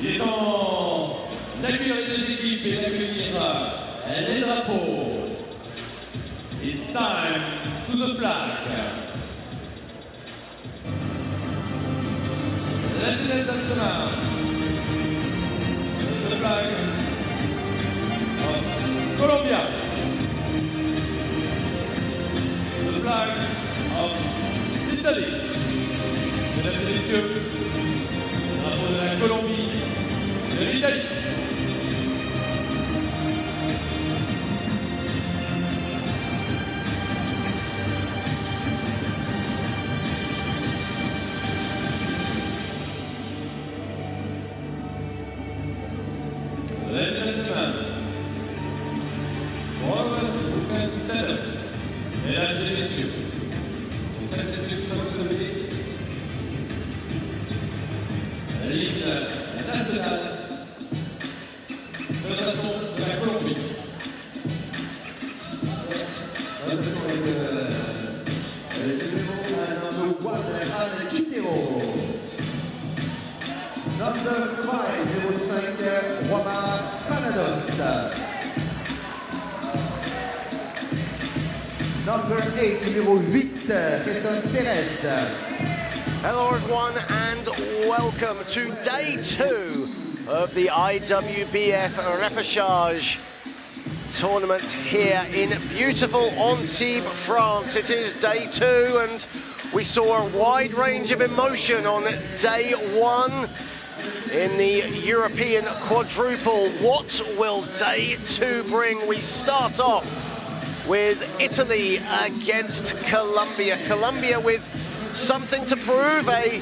Il est temps d'accueillir les deux équipes et d'accueillir les drapeaux. It's time to the flag. Ladies and gentlemen, the flag of Colombia. The flag of Italy. Mesdames et messieurs, le drapeau de la Colombie, de l'Italie. Ladies and gentlemen, forward movement center. Mesdames et messieurs, et celles et ceux qui peuvent se lever, l'hymne national de la nation de la Colombie. Number 5, Juan Granados. Number 8, numéro 8, Kesson Perez. Hello everyone and welcome to day 2 of the IWBF Repechage tournament here in beautiful Antibes, France. It is day 2 and we saw a wide range of emotion on day 1 in the European quadruple. What will day 2 bring? We start off with Italy against Colombia. Colombia with something to prove, a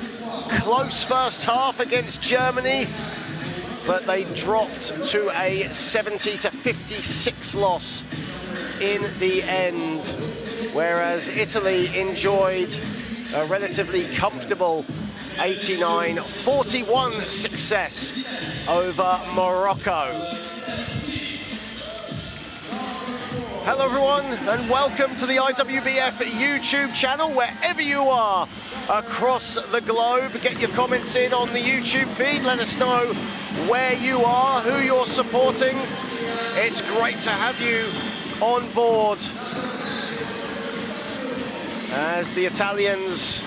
close first half against Germany, but they dropped to a 70-56 loss in the end, whereas Italy enjoyed a relatively comfortable 89-41 success over Morocco. Hello everyone and welcome to the IWBF YouTube channel wherever you are across the globe. Get your comments in on the YouTube feed, let us know where you are, who you're supporting. It's great to have you on board as the Italians,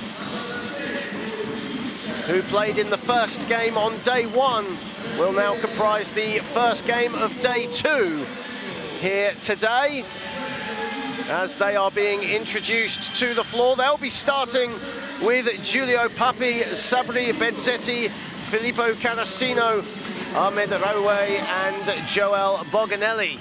who played in the first game on day 1, will now comprise the first game of day 2 here today. As they are being introduced to the floor, they'll be starting with Giulio Papi, Sabri Benzetti, Filippo Canasino, Ahmed Raoué and Joel Boganelli.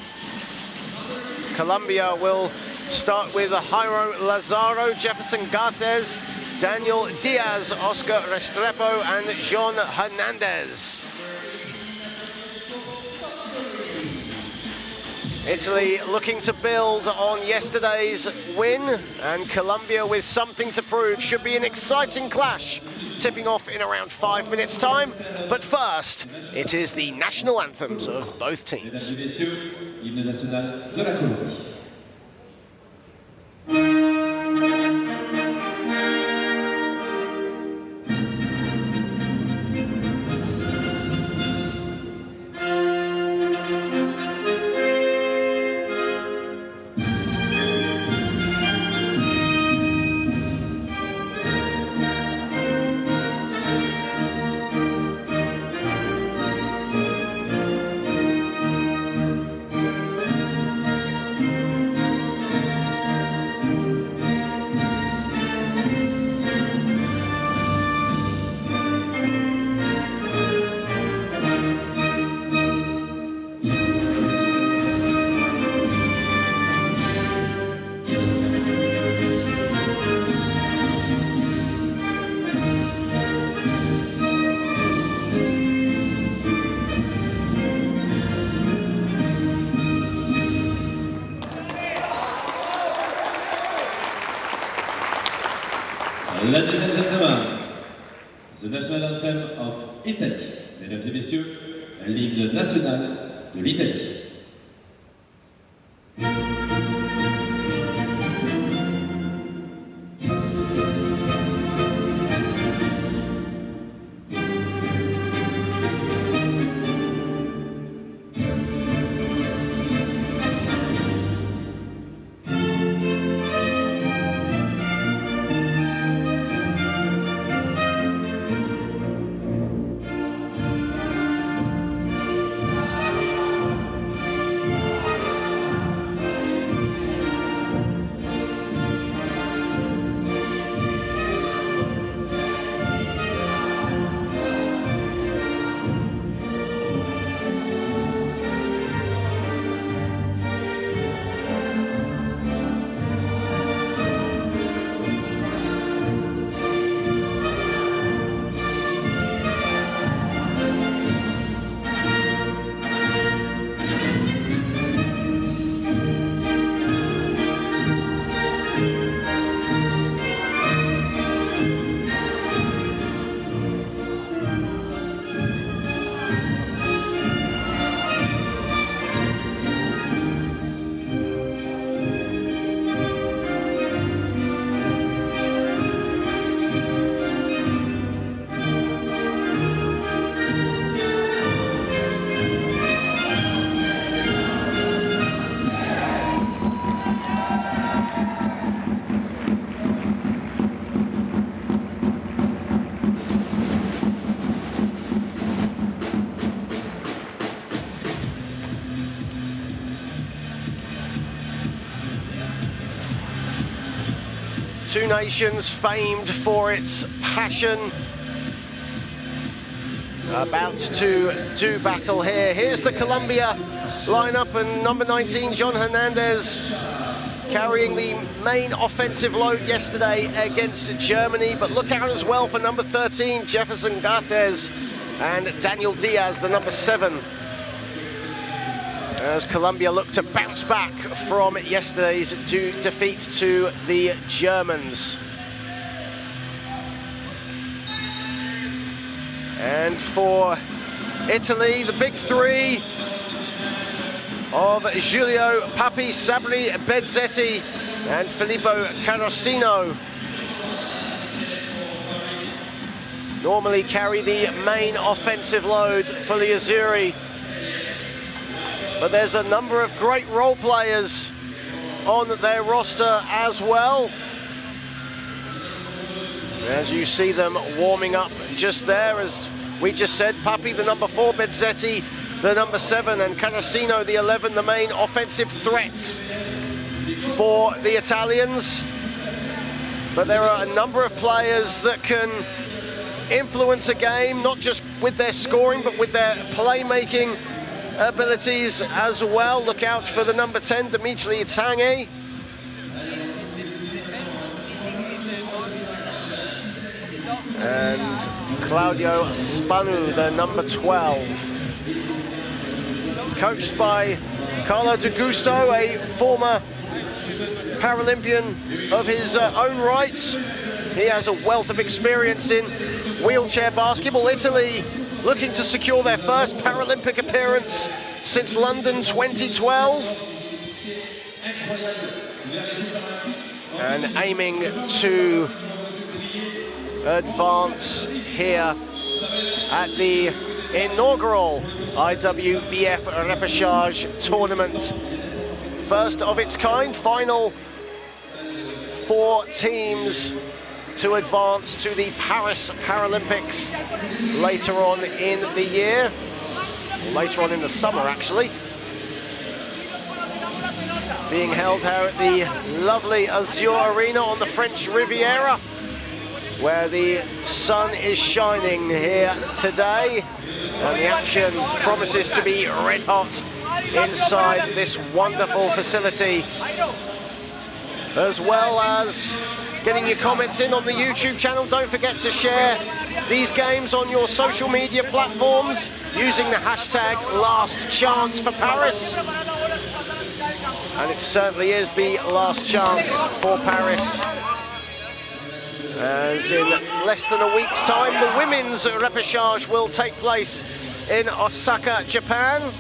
Colombia will start with Jairo Lazaro, Jefferson Gartes, Daniel Diaz, Oscar Restrepo and Jean Hernandez. Italy looking to build on yesterday's win, and Colombia with something to prove. Should be an exciting clash, tipping off in around 5 minutes' time. But first, it is the national anthems of both teams. Mesdames et messieurs, l'hymne national de la Colombie. Ladies and gentlemen, the national anthem of Italy. Mesdames et messieurs, l'hymne national de l'Italie. two nations famed for its passion, about to do battle here. Here's the Colombia lineup, and number 19, John Hernandez, carrying the main offensive load yesterday against Germany. But look out as well for number 13, Jefferson Garthez, and Daniel Diaz, the number 7. As Colombia look to bounce back from yesterday's defeat to the Germans. And for Italy, the big three of Giulio Papi, Sabri Bezzetti, and Filippo Carosino normally carry the main offensive load for the Azzurri. But there's a number of great role players on their roster as well. As you see them warming up just there, as we just said, Papi, the number 4, Bezzetti, the number 7, and Carosino, the 11, the main offensive threats for the Italians. But there are a number of players that can influence a game, not just with their scoring, but with their playmaking abilities as well. Look out for the number 10, Dimitri Itange. And Claudio Spanu, the number 12. Coached by Carlo De Gusto, a former Paralympian of his own right. He has a wealth of experience in wheelchair basketball. Italy looking to secure their first Paralympic appearance since London 2012. And aiming to advance here at the inaugural IWBF Repechage tournament. First of its kind, final 4 teams to advance to the Paris Paralympics later on in the year, later on in the summer actually. Being held here at the lovely Azur Arena on the French Riviera, where the sun is shining here today, and the action promises to be red hot inside this wonderful facility, as well as getting your comments in on the YouTube channel. Don't forget to share these games on your social media platforms using the hashtag #LastChanceForParis. And it certainly is the last chance for Paris, as in less than a week's time, the women's repechage will take place in Osaka, Japan.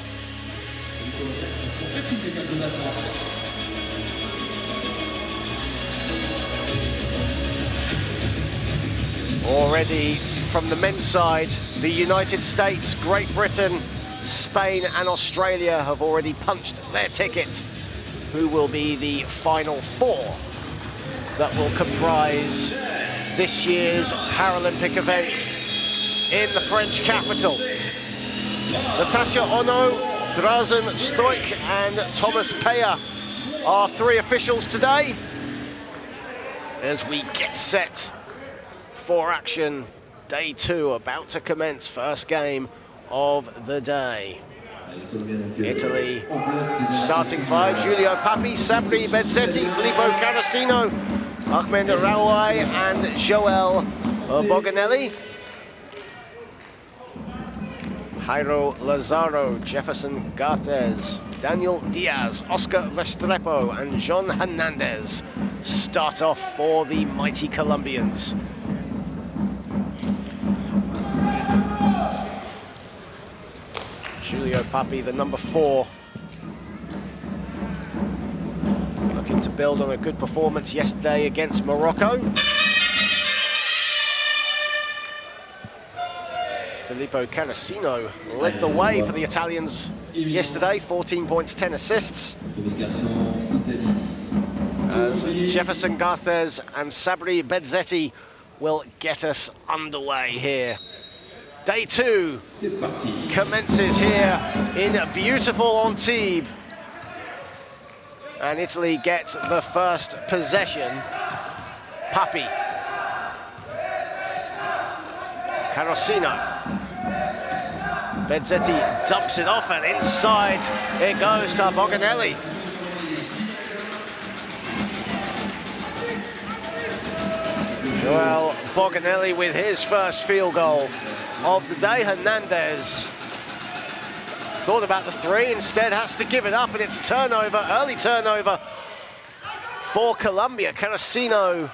Already from the men's side, the United States, Great Britain, Spain and Australia have already punched their ticket. Who will be the final 4 that will comprise this year's Paralympic event in the French capital? Natasha Ono, Drazen Stoik and Thomas Peyer are 3 officials today as we get set for action. Day 2 about to commence, first game of the day. Italy starting 5, Giulio Papi, Sabri Bezzetti, Filippo Carosino, Ahmed Rawai and Joel Boganelli. Jairo Lazaro, Jefferson Garthez, Daniel Diaz, Oscar Restrepo and John Hernandez start off for the mighty Colombians. Giulio Papi, the number 4, looking to build on a good performance yesterday against Morocco. Filippo Carosino led the way for the Italians yesterday, 14 points, 10 assists. As Jefferson Garthez and Sabri Bezzetti will get us underway here. Day 2 commences here in beautiful Antibes. And Italy gets the first possession Papi. Carosino. Bezzetti dumps it off, and inside it goes to Boganelli. Well, Boganelli with his first field goal of the day. Hernandez thought about the three, instead has to give it up, and it's a turnover, early turnover for Colombia. Carosino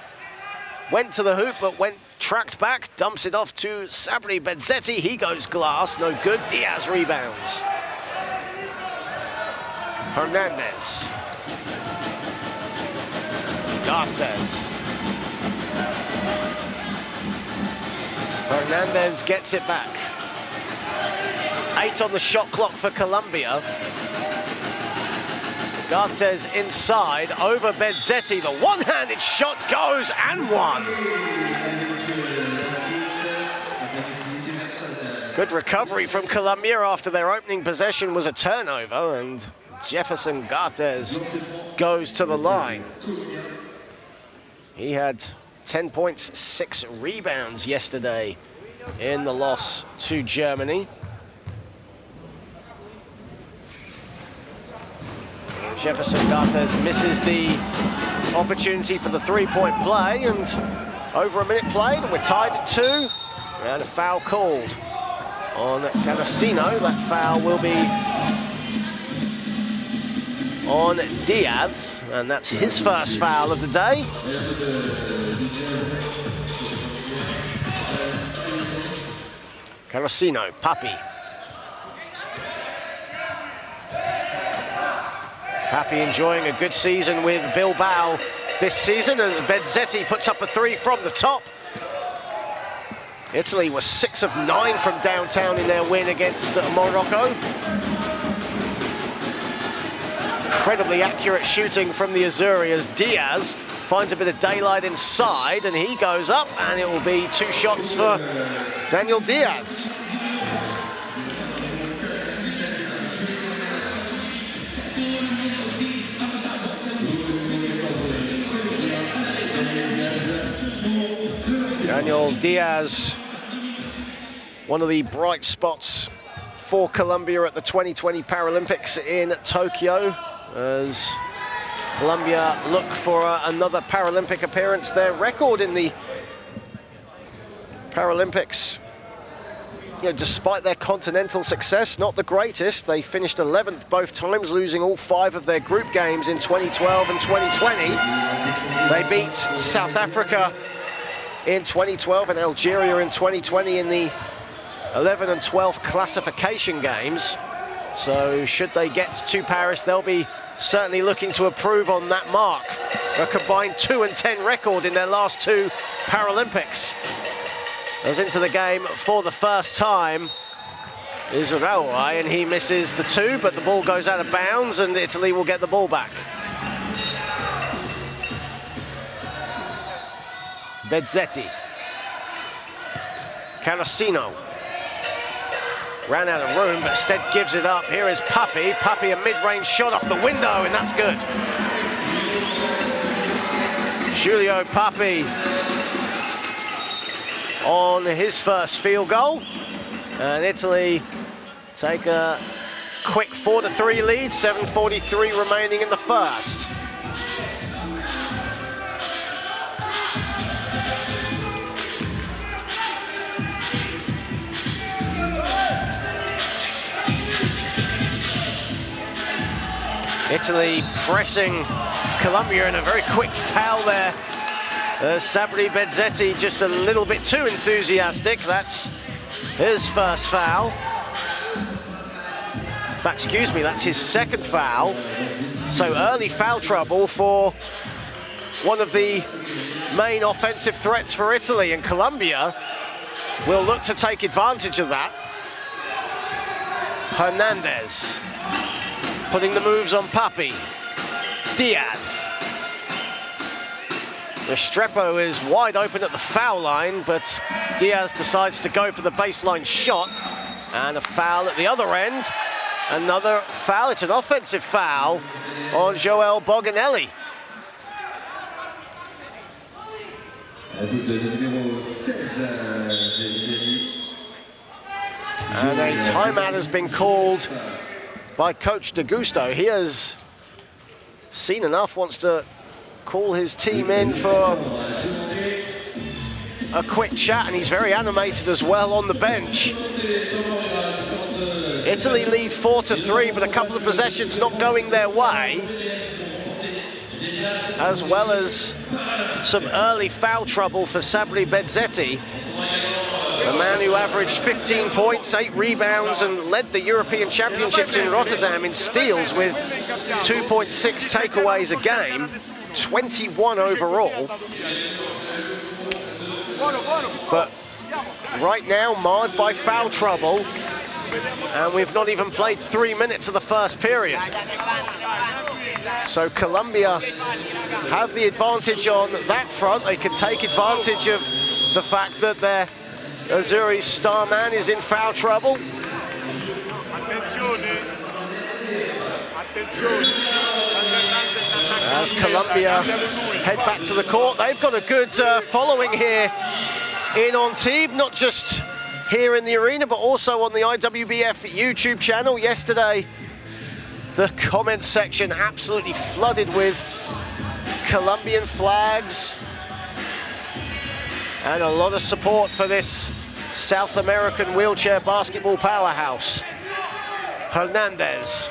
went to the hoop, but tracked back, dumps it off to Sabri Bezzetti. He goes glass, no good. Diaz rebounds. Hernandez. Garces. Hernandez gets it back. 8 on the shot clock for Colombia. Garces inside, over Bezzetti. The one-handed shot goes and one. Good recovery from Colombia after their opening possession was a turnover, and Jefferson Garces goes to the line. He had 10 points, 6 rebounds yesterday in the loss to Germany. Jefferson Garces misses the opportunity for the three-point play, and over a minute played, and we're tied at 2, and a foul called on Carosino. That foul will be on Diaz, and that's his first foul of the day. Carosino, Papi. Papi enjoying a good season with Bilbao this season as Bezzetti puts up a three from the top. Italy was 6 of 9 from downtown in their win against Morocco. Incredibly accurate shooting from the Azzurri as Diaz finds a bit of daylight inside, and he goes up, and it will be 2 shots for Daniel Diaz. Daniel Diaz, one of the bright spots for Colombia at the 2020 Paralympics in Tokyo, as Colombia look for another Paralympic appearance. Their record in the Paralympics, despite their continental success, not the greatest. They finished 11th both times, losing all 5 of their group games in 2012 and 2020. They beat South Africa in 2012 and Algeria in 2020 in the 11th and 12th classification games. So should they get to Paris, they'll be certainly looking to improve on that mark. A combined 2-10 record in their last 2 Paralympics. As into the game for the first time is Raúl, and he misses the 2, but the ball goes out of bounds, and Italy will get the ball back. Bezzetti. Carosino. Ran out of room, but instead gives it up. Here is Papi. Papi, a mid-range shot off the window, and that's good. Giulio Papi on his first field goal. And Italy take a quick 4-3 lead, 7:43 remaining in the first. Italy pressing Colombia, and a very quick foul there. Sabri Bezzetti just a little bit too enthusiastic. That's his first foul. In fact, excuse me, that's his second foul. So early foul trouble for one of the main offensive threats for Italy, and Colombia will look to take advantage of that. Hernandez putting the moves on Papi. Diaz. Restrepo is wide open at the foul line, but Diaz decides to go for the baseline shot, and a foul at the other end. Another foul, it's an offensive foul on Joel Boganelli. And a timeout has been called by Coach De Gusto. He has seen enough, wants to call his team in for a quick chat, and he's very animated as well on the bench. Italy lead 4-3, but a couple of possessions not going their way, as well as some early foul trouble for Sabri Bezzetti, a man who averaged 15 points, 8 rebounds, and led the European Championships in Rotterdam in steals with 2.6 takeaways a game, 21 overall. But right now marred by foul trouble, and we've not even played 3 minutes of the first period. So Colombia have the advantage on that front. They can take advantage of the fact that their Azuri's star man is in foul trouble. As Colombia head back to the court, they've got a good following here in Antibes, not just here in the arena, but also on the IWBF YouTube channel. Yesterday, the comment section absolutely flooded with Colombian flags and a lot of support for this South American wheelchair basketball powerhouse. Hernandez.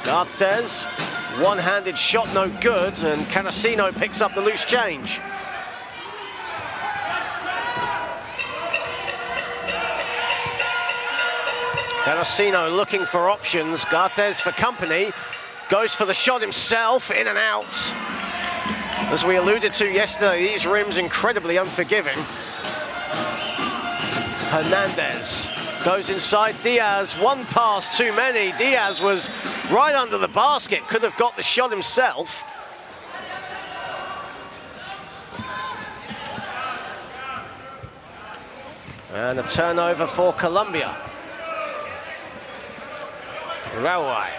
Garces, one-handed shot no good, and Canasino picks up the loose change. Canasino looking for options. Garces for company, goes for the shot himself, in and out. As we alluded to yesterday, these rims incredibly unforgiving. Hernandez goes inside Diaz, one pass too many. Diaz was right under the basket, could have got the shot himself. And a turnover for Colombia. Rawai,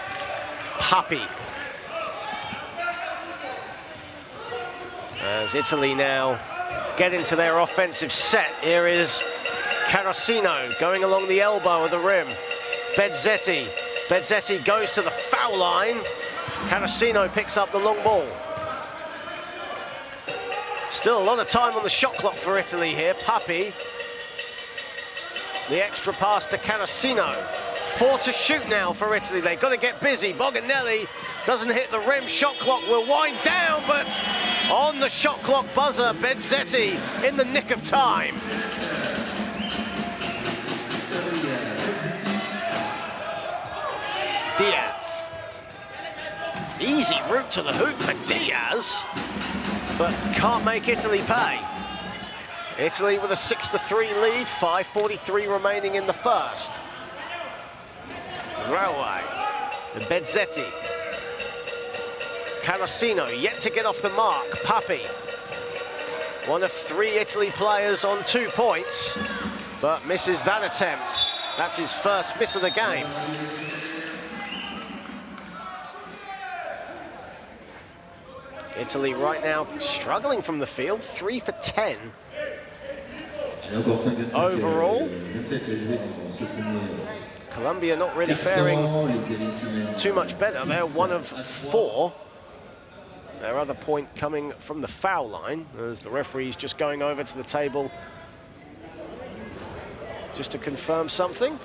Papi. As Italy now get into their offensive set, here is Carosino going along the elbow of the rim. Bezzetti. Bezzetti goes to the foul line. Carosino picks up the long ball. Still a lot of time on the shot clock for Italy here. Papi. The extra pass to Carosino. 4 to shoot now for Italy. They've got to get busy. Boganelli doesn't hit the rim. Shot clock will wind down, but on the shot clock buzzer, Bezzetti in the nick of time. Diaz. Easy route to the hoop for Diaz, but can't make Italy pay. Italy with a 6-3 lead, 5:43 remaining in the first. Rawai, Bezzetti. Carosino yet to get off the mark. Papi, one of 3 Italy players on 2 points, but misses that attempt. That's his first miss of the game. Italy right now struggling from the field, 3 for 10 overall. Colombia not really faring too much better. They're 1 of 4. Their other point coming from the foul line, as the referee's just going over to the table just to confirm something.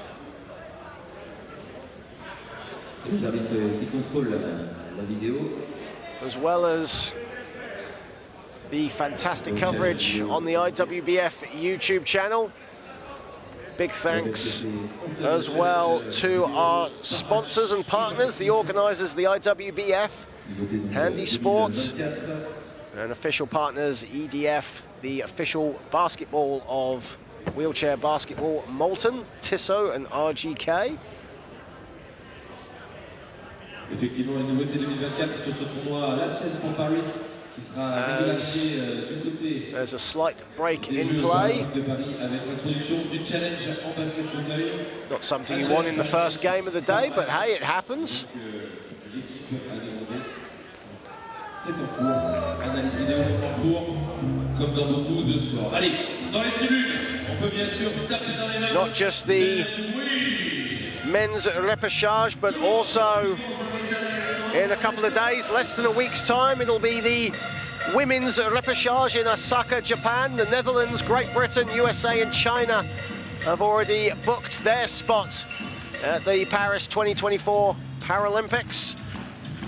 As well as the fantastic coverage on the IWBF YouTube channel. Big thanks as well to our sponsors and partners, the organisers, the IWBF, Handy Sports, and official partners, EDF, the official basketball of wheelchair basketball, Molten, Tissot and RGK. Effectivement, la nouveauté 2024 sur ce tournoi Last Chance for Paris qui sera régularisé du côté. There's a slight break in play. De Paris avec l'introduction du challenge en basket fauteuil. Not something you want in the first game of the day, but hey, it happens. C'est en cours. Analyse vidéo en cours. comme dans beaucoup de sports. Allez, dans les tribunes, on peut bien sûr taper dans les mains. Not just the men's repechage, but also in a couple of days, less than a week's time, it'll be the women's repechage in Osaka, Japan. The Netherlands, Great Britain, USA and China have already booked their spot at the Paris 2024 Paralympics.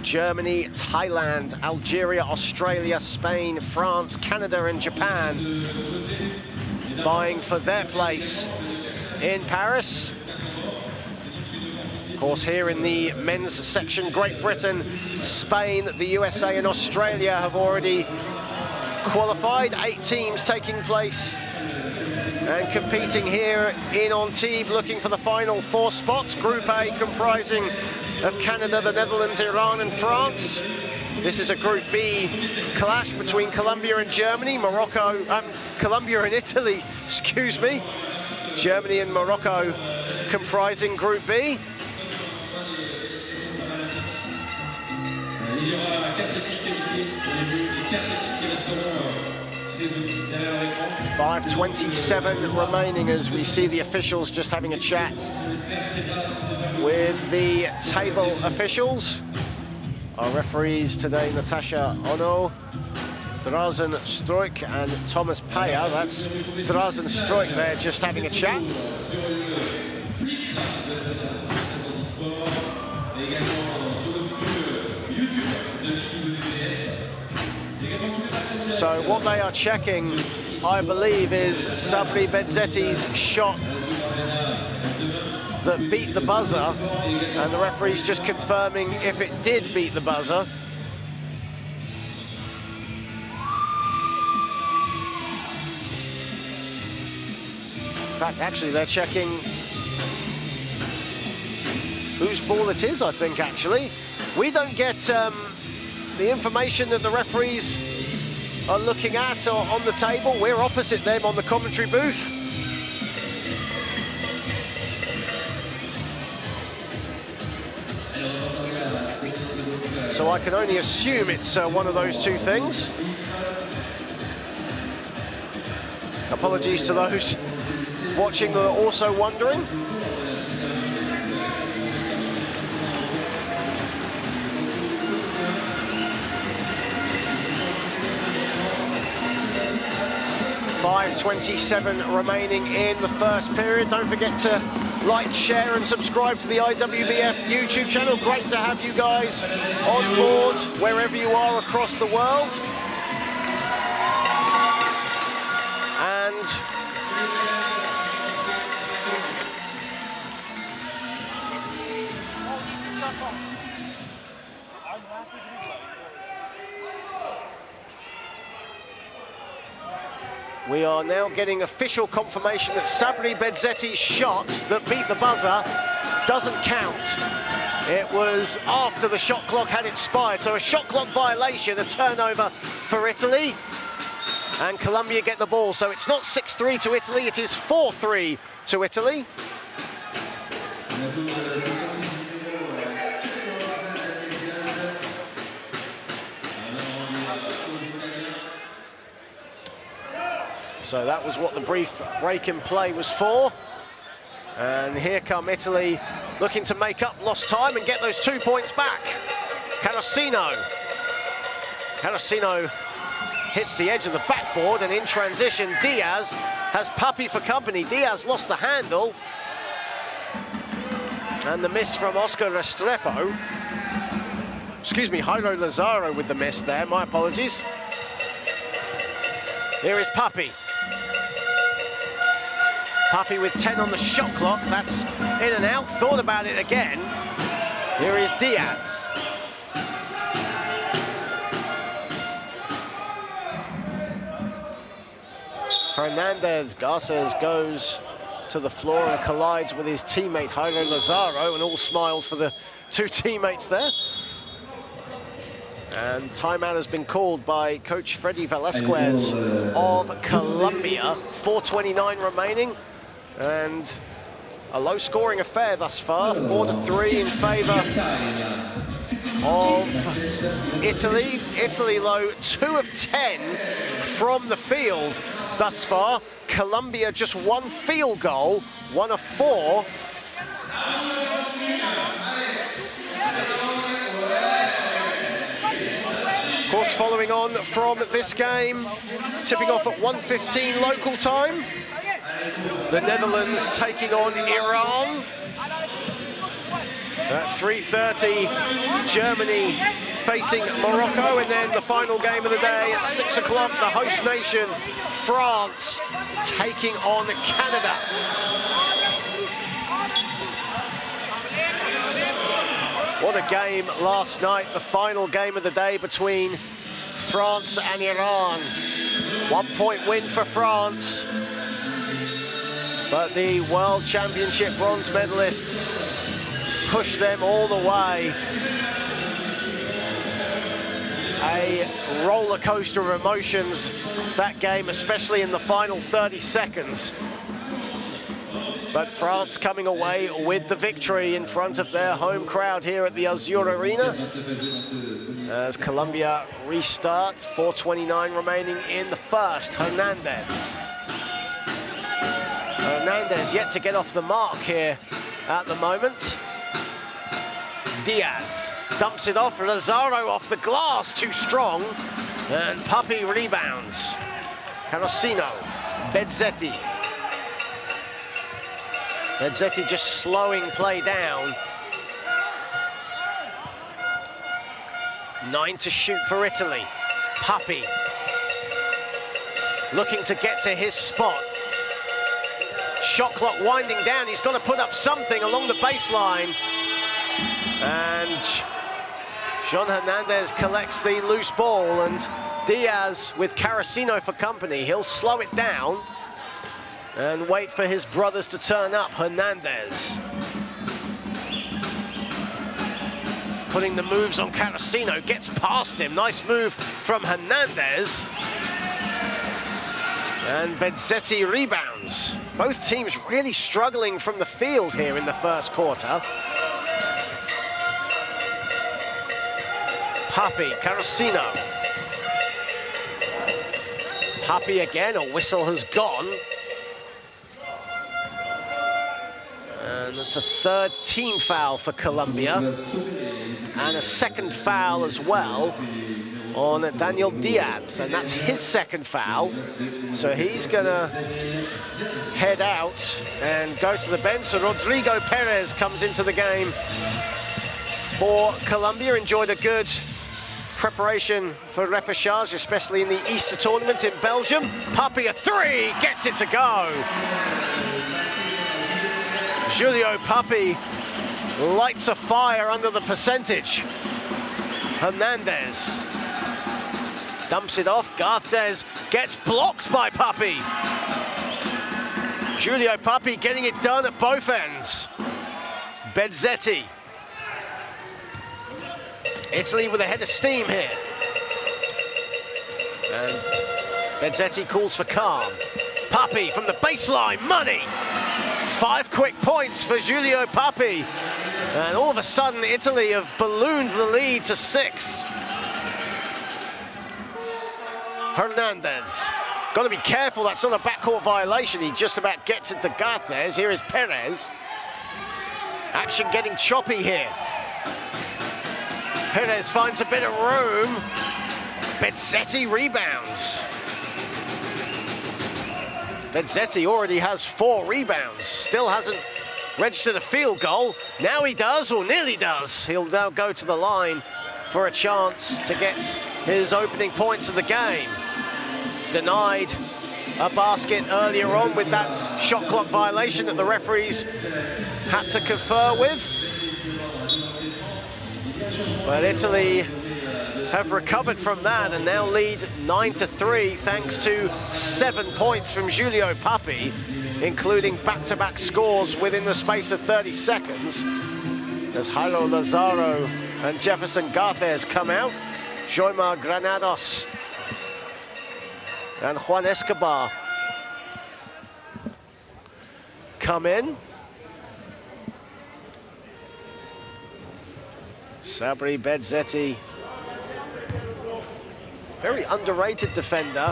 Germany, Thailand, Algeria, Australia, Spain, France, Canada and Japan vying for their place in Paris. Of course, here in the men's section, Great Britain, Spain, the USA and Australia have already qualified. 8 teams taking place and competing here in Antibes, looking for the final 4 spots. Group A comprising of Canada, the Netherlands, Iran and France. This is a Group B clash between Colombia and Germany, Colombia and Italy, excuse me. Germany and Morocco comprising Group B. 5:27 remaining as we see the officials just having a chat with the table officials. Our referees today, Natasha Ono, Drazen Struik and Thomas Paya. That's Drazen Struik there just having a chat. So what they are checking, I believe, is Sabri Bedzetti's shot that beat the buzzer, and the referee's just confirming if it did beat the buzzer. In fact, actually, they're checking whose ball it is, I think, actually. We don't get the information that the referees are looking at or on the table. We're opposite them on the commentary booth. So I can only assume it's one of those two things. Apologies to those watching that are also wondering. .27 remaining in the first period. Don't forget to like, share and subscribe to the IWBF YouTube channel. Great to have you guys on board wherever you are across the world. And we are now getting official confirmation that Sabri Bedzetti's shot that beat the buzzer doesn't count. It was after the shot clock had expired, so a shot clock violation, a turnover for Italy. And Colombia get the ball, so it's not 6-3 to Italy, it is 4-3 to Italy. So that was what the brief break in play was for. And here come Italy looking to make up lost time and get those 2 points back. Carosino hits the edge of the backboard, and in transition, Diaz has Papi for company. Diaz lost the handle. And the miss from Oscar Restrepo. Excuse me, Jairo Lazaro with the miss there, my apologies. Here is Papi. Papi with 10 on the shot clock, that's in and out, thought about it again. Here is Diaz. Hernandez Garces goes to the floor and collides with his teammate Jairo Lazaro, and all smiles for the two teammates there. And timeout has been called by coach Freddy Velasquez of Colombia. 4:29 remaining, and a low-scoring affair thus far. 4-3 in favour of Italy. Italy, though, 2 of 10 from the field thus far. Colombia just 1 field goal, 1 of 4. Of course, following on from this game, tipping off at 1:15 local time, the Netherlands taking on Iran. At 3:30, Germany facing Morocco, and then the final game of the day at 6 o'clock, the host nation, France, taking on Canada. What a game last night, the final game of the day between France and Iran. 1-point win for France, but the World Championship bronze medalists push them all the way. A roller coaster of emotions, that game, especially in the final 30 seconds. But France coming away with the victory in front of their home crowd here at the Azur Arena. As Colombia restart, 4:29 remaining in the first. Hernandez yet to get off the mark here at the moment. Diaz dumps it off, Lazaro off the glass, too strong, and Papi rebounds. Carosino, Bezzetti just slowing play down. 9 to shoot for Italy. Papi looking to get to his spot. Shot clock winding down, he's got to put up something along the baseline. And Jean Hernandez collects the loose ball, and Diaz with Carosino for company. He'll slow it down and wait for his brothers to turn up. Hernandez putting the moves on Carosino, gets past him. Nice move from Hernandez. And Bezzetti rebounds. Both teams really struggling from the field here in the first quarter. Papi, Carosino. Papi again, a whistle has gone. And it's a third team foul for Colombia. And a second foul as well on Daniel Diaz. And that's his second foul. So he's gonna head out and go to the bench. So Rodrigo Perez comes into the game for Colombia. Enjoyed a good preparation for Repechage, especially in the Easter tournament in Belgium. Papi, a 3, gets it to go. Julio Papi lights a fire under the percentage. Hernandez dumps it off. Garces gets blocked by Papi. Julio Papi getting it done at both ends. Bezzetti. Italy with a head of steam here. And Bezzetti calls for calm. Papi from the baseline, money! 5 quick points for Julio Papi. And all of a sudden, Italy have ballooned the lead to 6. Hernandez. Got to be careful, that's not a backcourt violation. He just about gets it to Garces. Here is Perez. Action getting choppy here. Perez finds a bit of room. Bezzetti rebounds. Bezzetti already has 4 rebounds. Still hasn't registered a field goal. Now he does, or nearly does. He'll now go to the line for a chance to get his opening points of the game. Denied a basket earlier on with that shot clock violation that the referees had to confer with. But Italy have recovered from that and now lead 9-3 thanks to 7 points from Julio Papi, including back-to-back scores within the space of 30 seconds. As Jairo Lazaro and Jefferson Garces come out, Joymar Granados and Juan Escobar come in. Sabri Bezzetti, very underrated defender.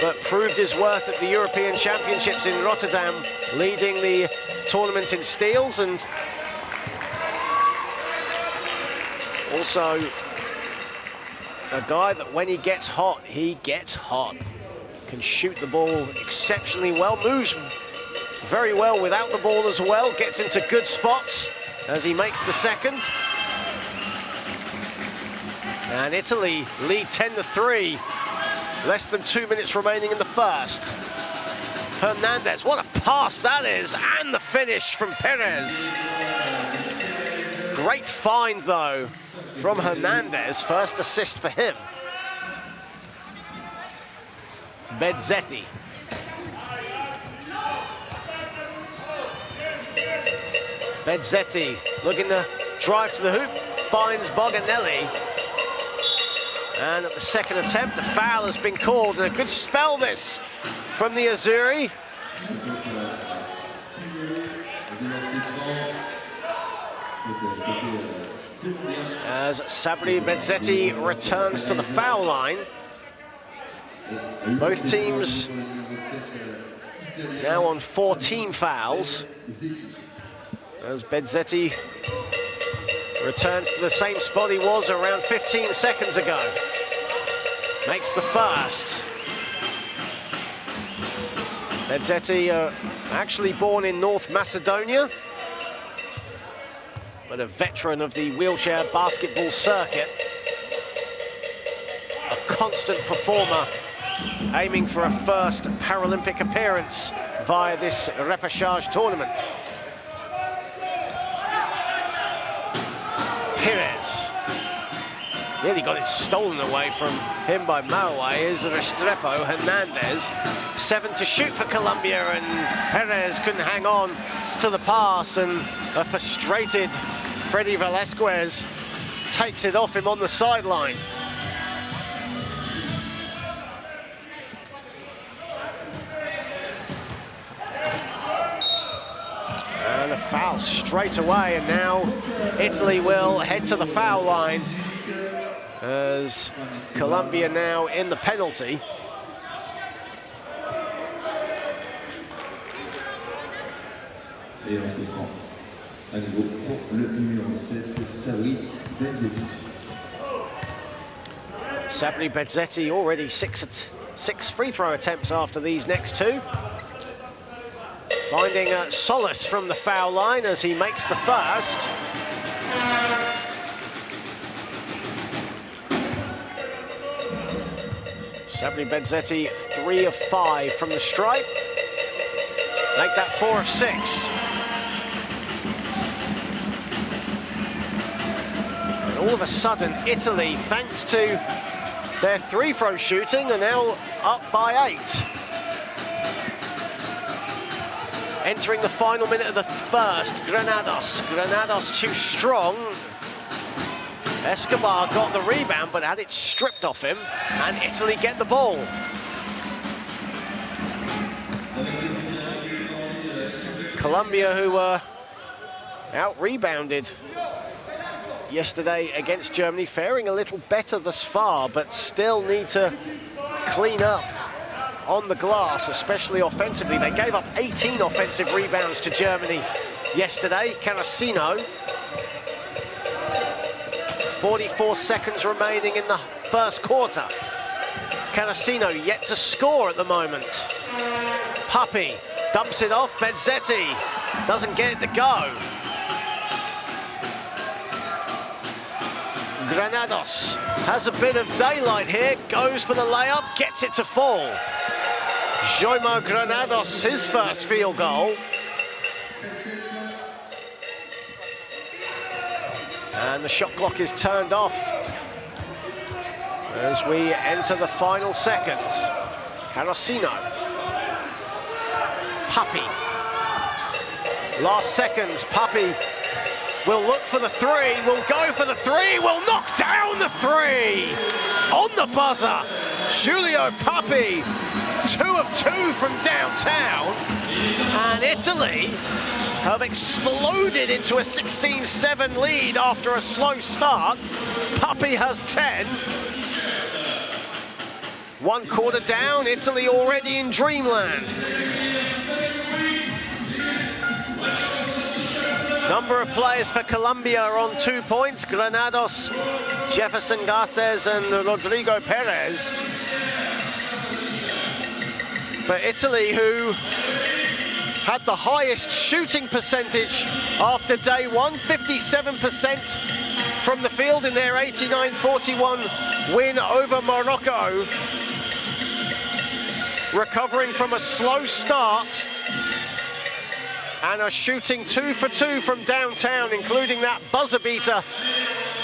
but proved his worth at the European Championships in Rotterdam, leading the tournament in steals, and also a guy that when he gets hot, he gets hot. Can shoot the ball exceptionally well, moves very well without the ball as well, gets into good spots as he makes the second. And Italy lead 10-3, less than 2 minutes remaining in the first. Hernandez, what a pass that is, and the finish from Perez. Great find though from Hernandez, first assist for him. Bezzetti. Bezzetti looking to drive to the hoop, finds Boganelli. And at the second attempt, the foul has been called, and a good spell this from the Azzurri. As Sabri Bezzetti returns to the foul line. Both teams now on 14 fouls. As Bezzetti returns to the same spot he was around 15 seconds ago. Makes the first. Bezzetti, actually born in North Macedonia, but a veteran of the wheelchair basketball circuit. A constant performer, aiming for a first Paralympic appearance via this Repechage tournament. Perez. Nearly got it stolen away from him by Marouay. Here's Restrepo. Hernandez. 7 to shoot for Colombia, and Perez couldn't hang on to the pass, and a frustrated Freddy Velasquez takes it off him on the sideline. And a foul straight away, and now Italy will head to the foul line as Colombia now in the penalty. Et on se prend à nouveau pour le numéro 7, Sabri Bezzetti. Sabri Bezzetti already six free throw attempts after these next two. Finding solace from the foul line as he makes the first. Sabri Bezzetti 3 of 5 from the stripe. Make that 4 of 6. And all of a sudden, Italy, thanks to their free-throw shooting, are now up by 8. Entering the final minute of the first, Granados. Granados too strong. Escobar got the rebound, but had it stripped off him, and Italy get the ball. Colombia, who were out-rebounded yesterday against Germany, faring a little better thus far, but still need to clean up on the glass, especially offensively. They gave up 18 offensive rebounds to Germany yesterday. Carrasino. 44 seconds remaining in the first quarter. Carrasino yet to score at the moment. Puppy dumps it off. Bezzetti doesn't get it to go. Granados has a bit of daylight here, goes for the layup, gets it to fall. Joimo Granados, his first field goal. And the shot clock is turned off as we enter the final seconds. Carrasino. Puppy. Last seconds, Puppy will look for the three, will go for the three, will knock down the three! On the buzzer, Giulio Puppy, 2 of 2 from downtown, and Italy have exploded into a 16-7 lead after a slow start. Puppy has 10. 1 quarter down, Italy already in dreamland. Number of players for Colombia are on 2 points. Granados, Jefferson Garces and Rodrigo Perez. But Italy, who had the highest shooting percentage after day one, 57% from the field in their 89-41 win over Morocco. Recovering from a slow start and are shooting 2 for 2 from downtown, including that buzzer beater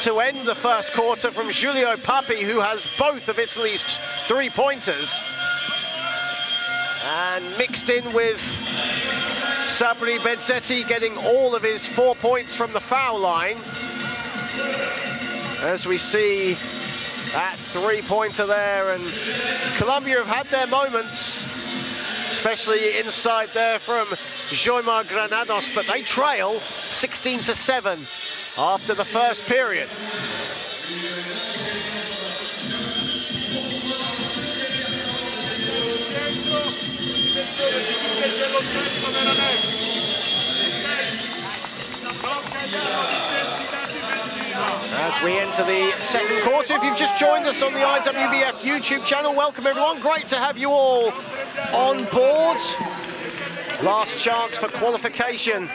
to end the first quarter from Giulio Papi, who has both of Italy's 3-pointers. And mixed in with Sabri Bezzetti getting all of his 4 points from the foul line. As we see that 3-pointer there, and Colombia have had their moments, especially inside there from Joymar Granados, but they trail 16-7 after the first period. As we enter the second quarter, if you've just joined us on the IWBF YouTube channel, welcome everyone. Great to have you all on board. Last chance for qualification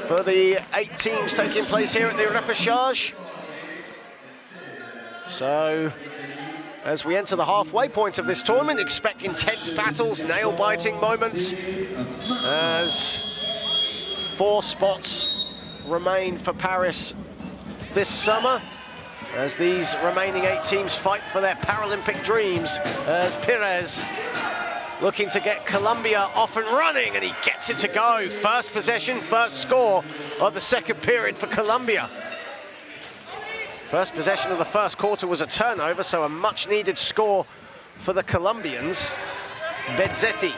for the 8 teams taking place here at the Repechage. So, as we enter the halfway point of this tournament, expect intense battles, nail-biting moments, as 4 spots remain for Paris this summer, as these remaining 8 teams fight for their Paralympic dreams, as Perez looking to get Colombia off and running, and he gets it to go. First possession, first score of the second period for Colombia. First possession of the first quarter was a turnover, so a much-needed score for the Colombians. Bezzetti.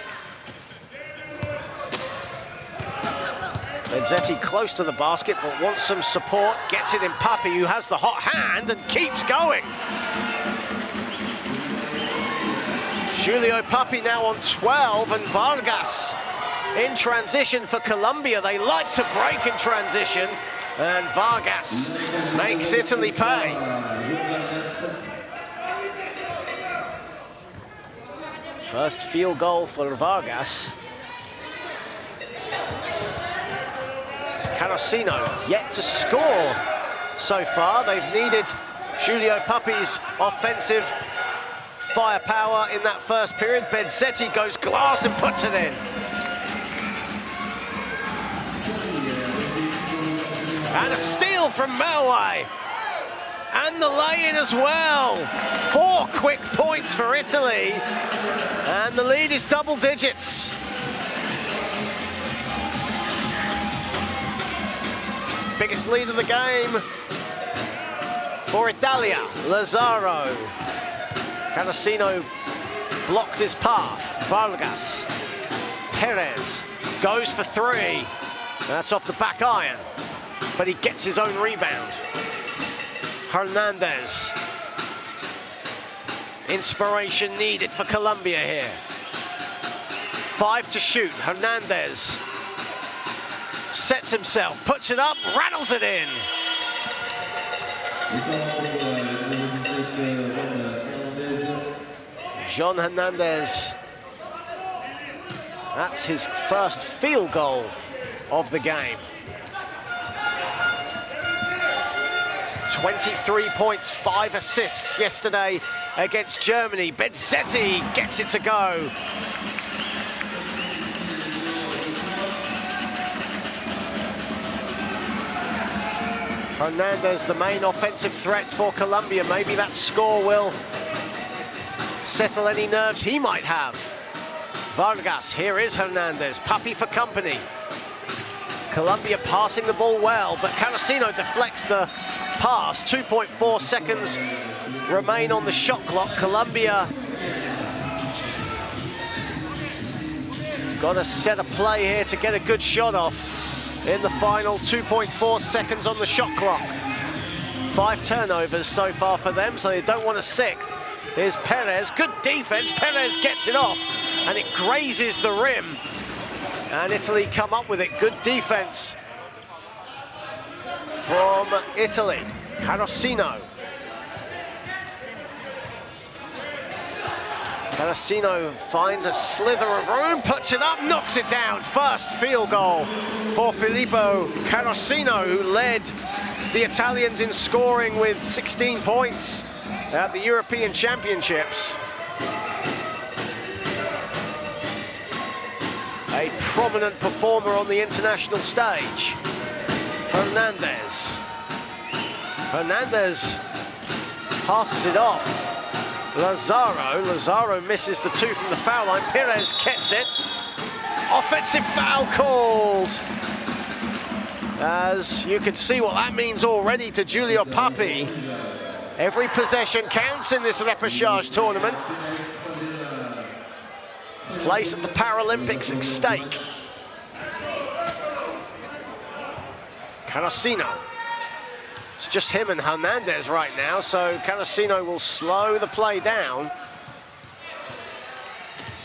Bezzetti close to the basket, but wants some support. Gets it in Papi, who has the hot hand and keeps going. Giulio Papi now on 12, and Vargas in transition for Colombia. They like to break in transition, and Vargas makes Italy pay. First field goal for Vargas. Carosino yet to score so far. They've needed Giulio Papi's offensive firepower in that first period. Bezzetti goes glass and puts it in. And a steal from Melway. And the lay-in as well. 4 quick points for Italy. And the lead is double digits. Biggest lead of the game for Italia. Lazaro. Carosino blocked his path. Vargas. Perez goes for 3. That's off the back iron, but he gets his own rebound. Hernandez. Inspiration needed for Colombia here. 5 to shoot. Hernandez sets himself, puts it up, rattles it in. Jean Hernandez. That's his first field goal of the game. 23 points, 5 assists yesterday against Germany. Bezzetti gets it to go. Hernandez, the main offensive threat for Colombia. Maybe that score will settle any nerves he might have. Vargas, here is Hernandez. Papi for company. Colombia passing the ball well, but Carosino deflects the pass. 2.4 seconds remain on the shot clock. Colombia got to set a play here to get a good shot off in the final 2.4 seconds on the shot clock. 5 turnovers so far for them, so they don't want a 6th. Here's Perez, good defense. Perez gets it off and it grazes the rim. And Italy come up with it, good defense from Italy. Carosino. Carosino finds a slither of room, puts it up, knocks it down. First field goal for Filippo Carosino, who led the Italians in scoring with 16 points at the European Championships. A prominent performer on the international stage. Hernandez. Hernandez passes it off. Lazaro misses the two from the foul line. Perez gets it. Offensive foul called. As you can see what that means already to Giulio Papi. Every possession counts in this repechage tournament. Place at the Paralympics at stake. Carosino. It's just him and Hernandez right now, so Carosino will slow the play down.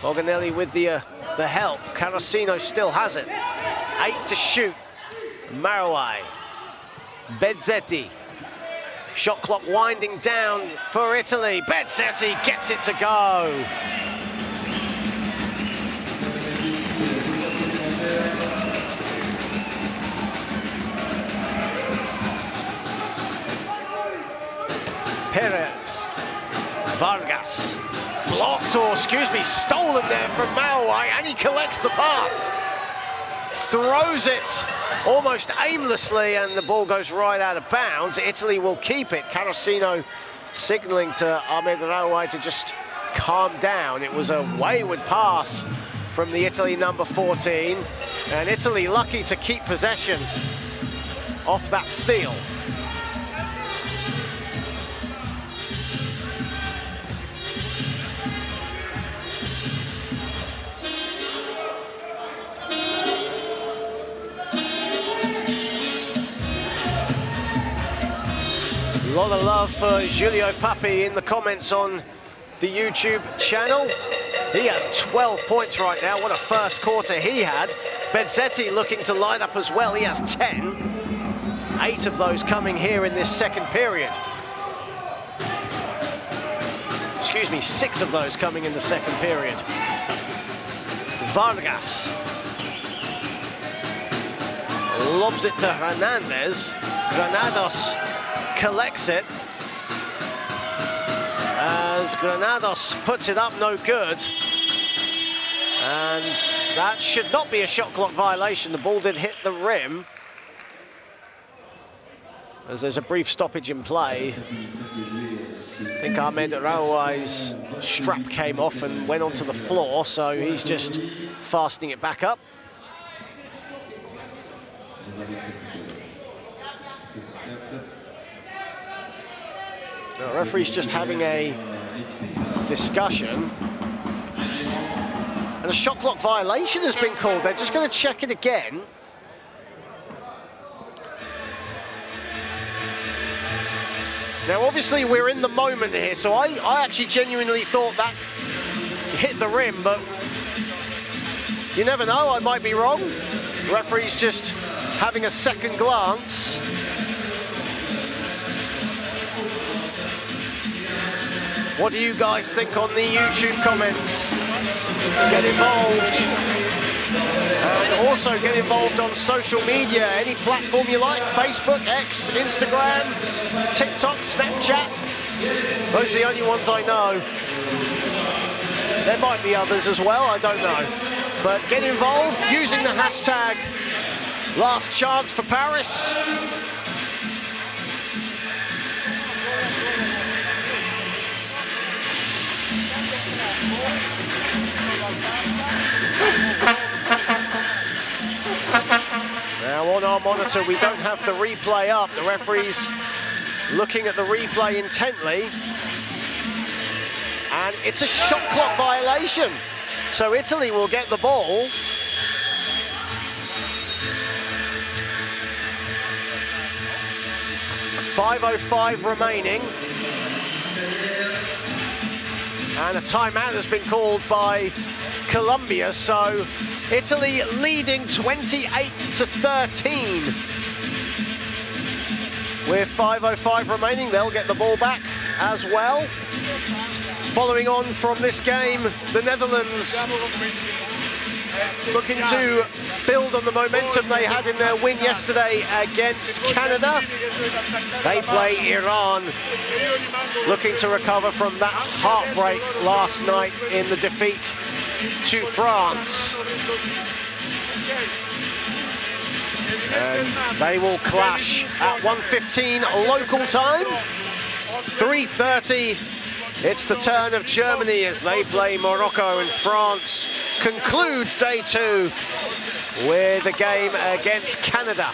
Borgonelli with the help. Carosino still has it. 8 to shoot. Marouai. Bezzetti. Shot clock winding down for Italy. Bezzetti gets it to go. Perez, Vargas, blocked, or excuse me, stolen there from Marouai, and he collects the pass. Throws it almost aimlessly, and the ball goes right out of bounds. Italy will keep it. Carosino signaling to Ahmed Marouai to just calm down. It was a wayward pass from the Italy number 14, and Italy lucky to keep possession off that steal. A lot of love for Giulio Papi in the comments on the YouTube channel. He has 12 points right now. What a first quarter he had. Bezzetti looking to line up as well. He has 10. 8 of those coming here in this second period. Excuse me, 6 of those coming in the second period. Vargas. Lobs it to Hernandez. Granados collects it as Granados puts it up, no good. And that should not be a shot clock violation. The ball did hit the rim. As there's a brief stoppage in play. I think Ahmed Marouai's strap came off and went onto the floor, so he's just fastening it back up. The referee's just having a discussion. And a shot clock violation has been called. They're just going to check it again. Now, obviously, we're in the moment here, so I actually genuinely thought that hit the rim, but you never know, I might be wrong. The referee's just having a second glance. What do you guys think on the YouTube comments? Get involved. And also get involved on social media, any platform you like, Facebook, X, Instagram, TikTok, Snapchat. Those are the only ones I know. There might be others as well, I don't know. But get involved using the hashtag Last Chance for Paris. Now on our monitor, we don't have the replay up. The referee's looking at the replay intently. And it's a shot clock violation. So Italy will get the ball. .505 remaining. And a timeout has been called by Colombia, so Italy leading 28-13. With 5:05 remaining, they'll get the ball back as well. Following on from this game, the Netherlands looking to build on the momentum they had in their win yesterday against Canada. They play Iran, looking to recover from that heartbreak last night in the defeat to France. And they will clash at 1:15 local time. 3:30, it's the turn of Germany as they play Morocco, and France concludes day 2 with a game against Canada.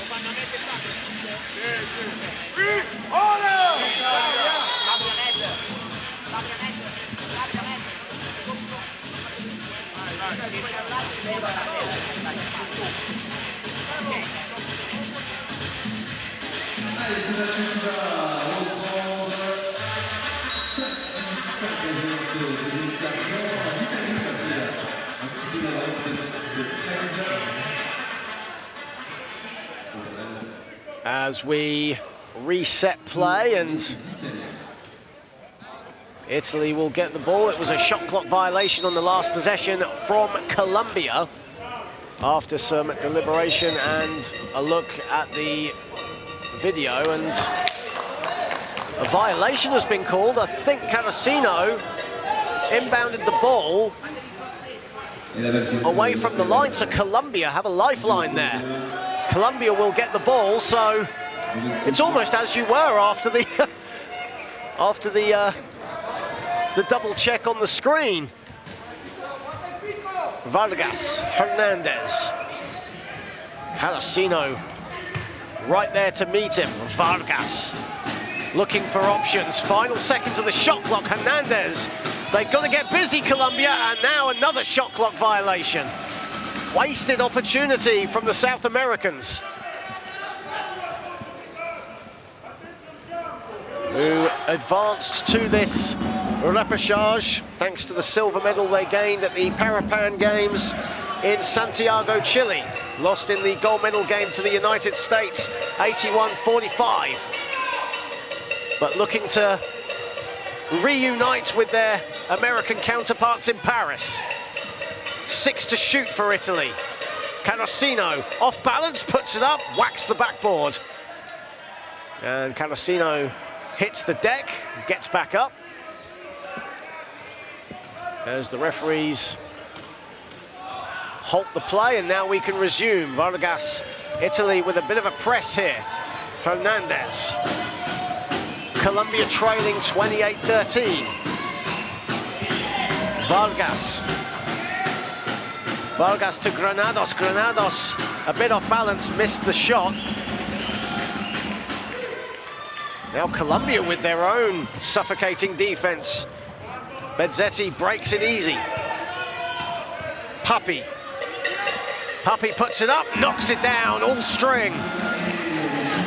As we reset play, and Italy will get the ball. It was a shot clock violation on the last possession from Colombia. After some deliberation and a look at the video, and a violation has been called. I think Carosino inbounded the ball away from the line, so Colombia have a lifeline there. Colombia will get the ball, so it's almost as you were after the the double check on the screen. Vargas, Hernandez, Carosino right there to meet him. Vargas looking for options. Final seconds of the shot clock. Hernandez, they've got to get busy, Colombia, and now another shot clock violation. Wasted opportunity from the South Americans, who advanced to this repechage thanks to the silver medal they gained at the Paralympic Games in Santiago, Chile. Lost in the gold medal game to the United States, 81-45. But looking to reunite with their American counterparts in Paris. 6 to shoot for Italy. Carosino, off balance, puts it up, whacks the backboard. And Carosino hits the deck, gets back up. As the referees halt the play, and now we can resume. Vargas, Italy with a bit of a press here. Hernandez. Colombia trailing 28-13. Vargas. Vargas to Granados. Granados, a bit off balance, missed the shot. Now Colombia with their own suffocating defense. Bezzetti breaks it easy. Papi. Papi puts it up, knocks it down, all string.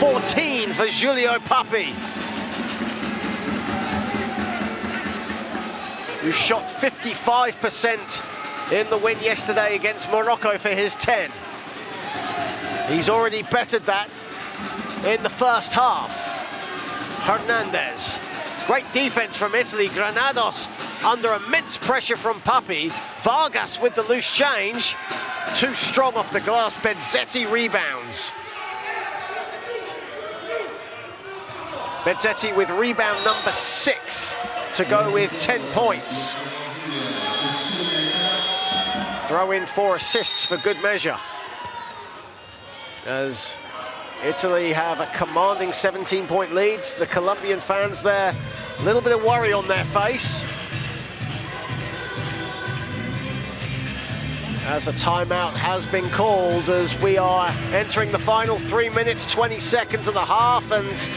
14 for Giulio Papi, who shot 55% in the win yesterday against Morocco for his 10. He's already bettered that in the first half. Hernandez. Great defense from Italy. Granados under immense pressure from Papi. Vargas with the loose change. Too strong off the glass. Bezzetti rebounds. Bezzetti with rebound number 6 to go with 10 points. Throw in 4 assists for good measure, as Italy have a commanding 17-point leads. The Colombian fans there, a little bit of worry on their face, as a timeout has been called as we are entering the final 3 minutes, 20 seconds of the half, and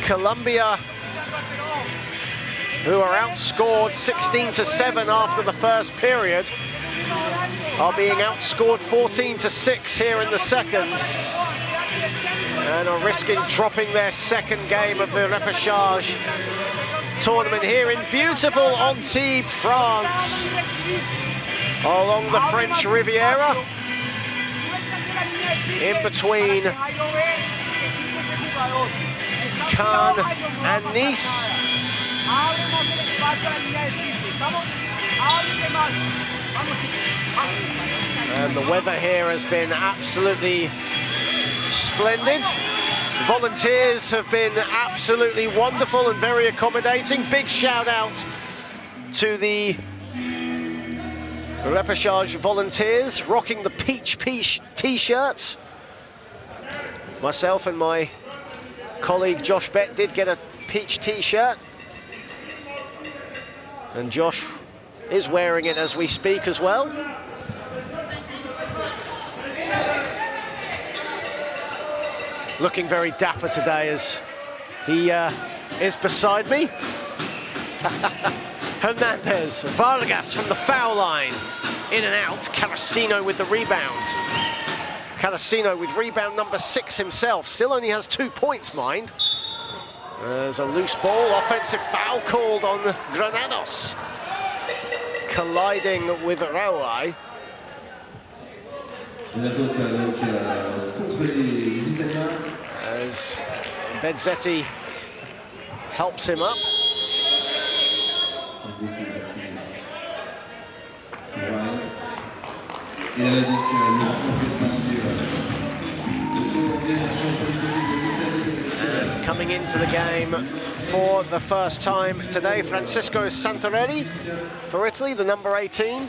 Colombia, who are outscored 16-7 after the first period, are being outscored 14-6 here in the second, and are risking dropping their second game of the repechage tournament here in beautiful Antibes, France, along the French Riviera, in between Cannes and Nice. And the weather here has been absolutely splendid. Volunteers have been absolutely wonderful and very accommodating. Big shout out to the Repechage volunteers rocking the peach t-shirts. Myself and my colleague Josh Bett did get a peach t-shirt. And Josh is wearing it as we speak as well. Looking very dapper today as he is beside me. Hernandez, Vargas from the foul line. In and out, Carrasino with the rebound. Carrasino with rebound number 6 himself. Still only has 2 points, mind. There's a loose ball, offensive foul called on Granados. Colliding with Raoult. As Bezzetti helps him up. And coming into the game for the first time today, Francisco Santarelli for Italy, the number 18,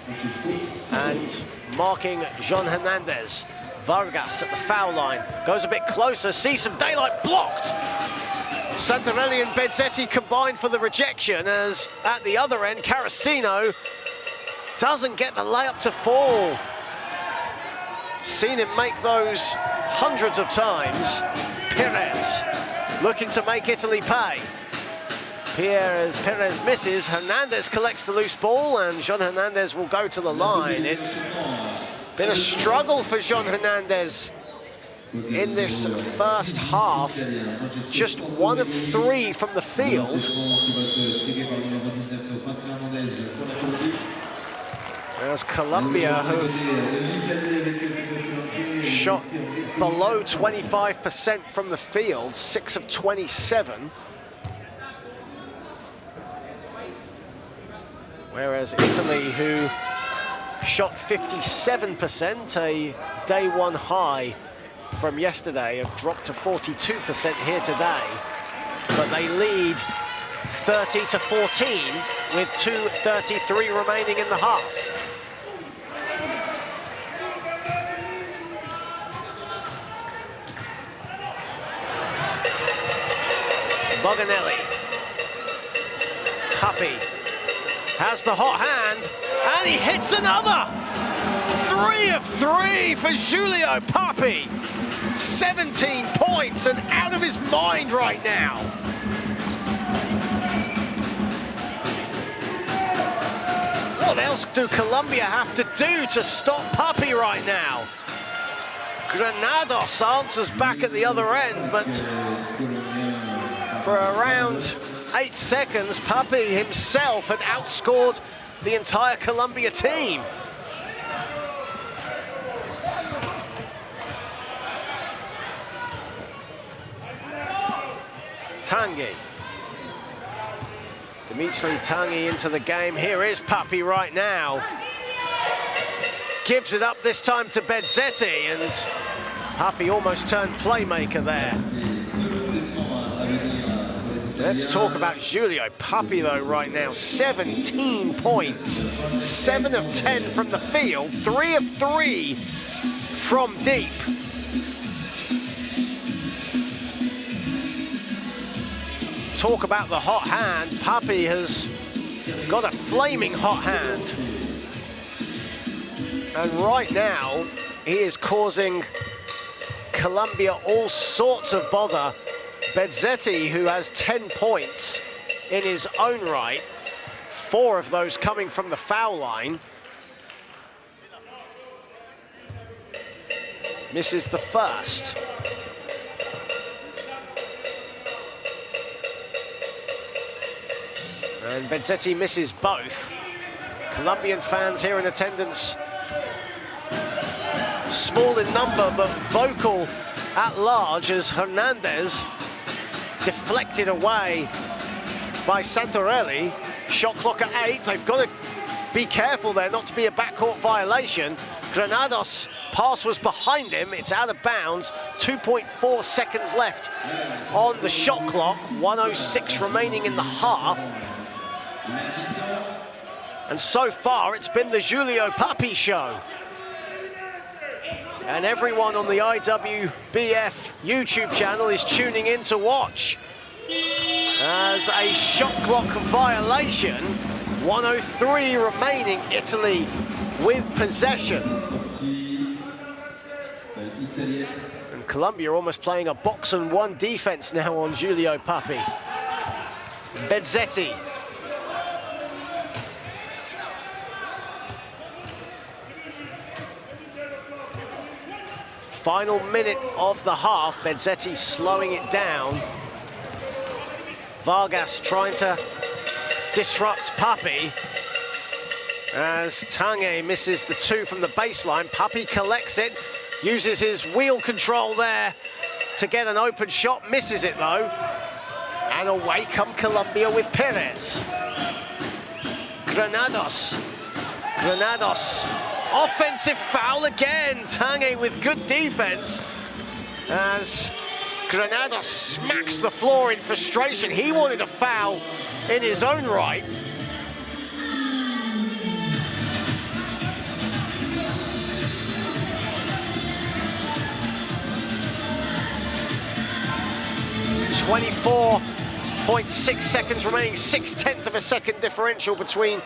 and marking Jean Hernandez. Vargas at the foul line, goes a bit closer, sees some daylight, blocked. Santarelli and Bezzetti combined for the rejection, as at the other end, Carrasino doesn't get the layup to fall. Seen him make those hundreds of times. Perez looking to make Italy pay. Perez misses, Hernandez collects the loose ball, and Jean Hernandez will go to the line. It's been a struggle for Jean Hernandez in this first half. Just 1 of 3 from the field. As Colombia have shot below 25% from the field, 6 of 27. Whereas Italy, who shot 57%, a day 1 high from yesterday, have dropped to 42% here today. But they lead 30-14 with 2:33 remaining in the half. Boganelli. Happy has the hot hand, and he hits another! 3 of 3 for Giulio Papi. 17 points and out of his mind right now. What else do Colombia have to do to stop Papi right now? Granados answers back at the other end, but for around 8 seconds, Papi himself had outscored the entire Colombia team. Tanguy. Dimitri Tanguy into the game. Here is Papi right now. Gives it up this time to Bezzetti, and Papi almost turned playmaker there. Let's talk about Giulio Papi though right now. 17 points, 7 of 10 from the field, 3 of 3 from deep. Talk about the hot hand. Papi has got a flaming hot hand. And right now, he is causing Colombia all sorts of bother. Bezzetti, who has 10 points in his own right, 4 of those coming from the foul line, misses the first. And Benzetti misses both. Colombian fans here in attendance, small in number but vocal at large, as Hernandez deflected away by Santorelli. Shot clock at 8. They've got to be careful there not to be a backcourt violation. Granados' pass was behind him. It's out of bounds. 2.4 seconds left on the shot clock. 1:06 remaining in the half. And so far, it's been the Giulio Papi show. And everyone on the IWBF YouTube channel is tuning in to watch. As a shot clock violation, 1:03 remaining, Italy with possession. And Colombia almost playing a box and one defense now on Giulio Papi. Benzetti. Final minute of the half, Benzetti slowing it down. Vargas trying to disrupt Papi as Tange misses the 2 from the baseline. Papi collects it, uses his wheel control there to get an open shot, misses it though. And away come Colombia with Perez. Granados. Offensive foul again. Tange with good defense as Granados smacks the floor in frustration. He wanted a foul in his own right. .6 seconds remaining, 0.6 of a second differential between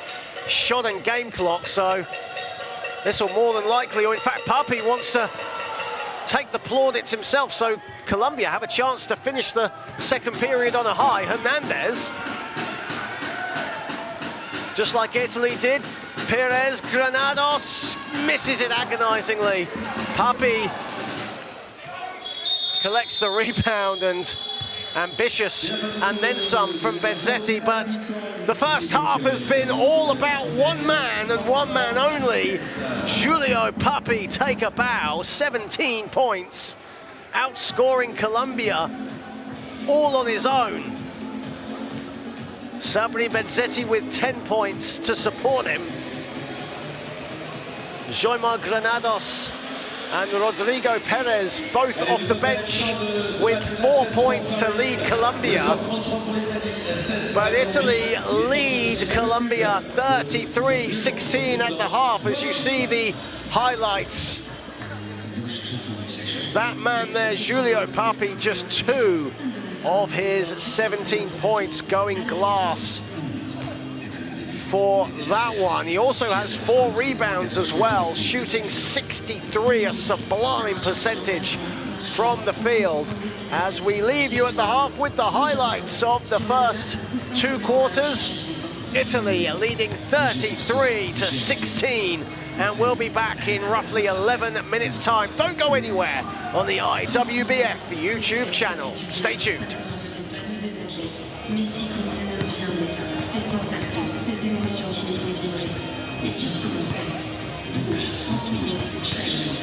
shot and game clock, so this will more than likely, or in fact Papi wants to take the plaudits himself, so Colombia have a chance to finish the second period on a high. Hernandez, just like Italy did. Perez, Granados misses it agonizingly. Papi collects the rebound, and ambitious and then some from Benzetti, but the first half has been all about one man and one man only. Giulio Papi take a bow, 17 points, outscoring Colombia all on his own. Sabri Benzetti with 10 points to support him. Joymar Granados and Rodrigo Perez both off the bench with 4 points to lead Colombia. But Italy lead Colombia 33-16 at the half, as you see the highlights. That man there, Giulio Papi, just 2 of his 17 points going glass for that one. He also has 4 rebounds as well, shooting 63, a sublime percentage from the field. As we leave you at the half with the highlights of the first 2 quarters, Italy leading 33-16, and we'll be back in roughly 11 minutes time. Don't go anywhere on the IWBF YouTube channel. Stay tuned. Ces sensations, ces émotions qui nous font vibrer. Et si on commençait, bouge 30 minutes chaque jour.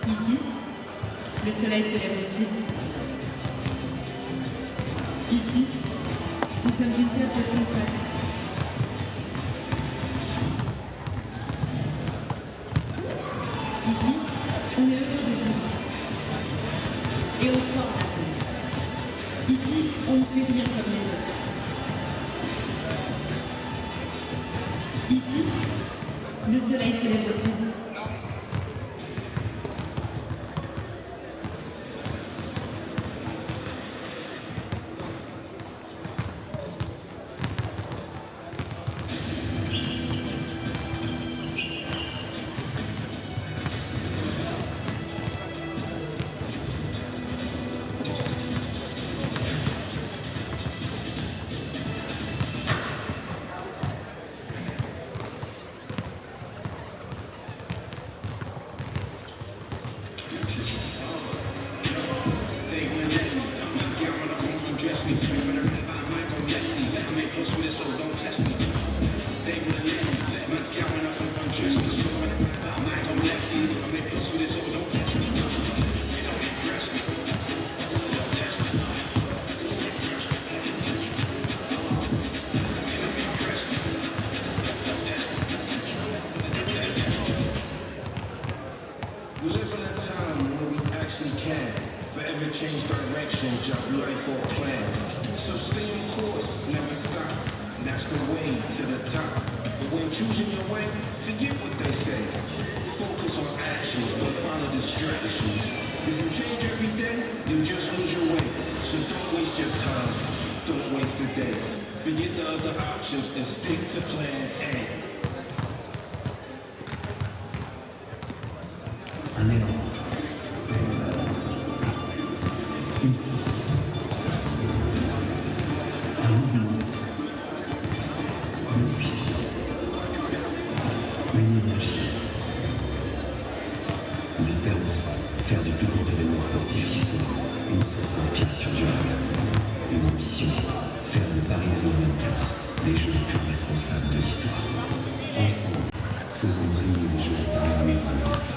Ici, le soleil se lève au sud. Ici, nous sommes une terre de contraste. Ici, on est heureux de vivre. Et on croit en l'avenir. Ici, on ne fait rien comme les autres. Ici, le soleil se lève au sud. undress me. When I run by my go lefty, I make plus with it, so don't test me. They wouldn't let me. Man's got when I come undress me. When I run by my go lefty, I make plus with it, so don't test me. We live in a time where we actually can forever change direction, jump life or plan. So stay on course, never stop. That's the way to the top. But when choosing your way, forget what they say. Focus on actions, don't follow distractions. If you change every day, you just lose your way. So don't waste your time, don't waste a day. Forget the other options and stick to plan A. Un élan, une force, un mouvement, une puissance, une énergie, une espérance, faire du plus grand événement sportif qui soit une source d'inspiration durable, une ambition, faire de Paris 2024 les Jeux les plus responsables de l'histoire. Ensemble, faisons briller les Jeux de Paris 2024.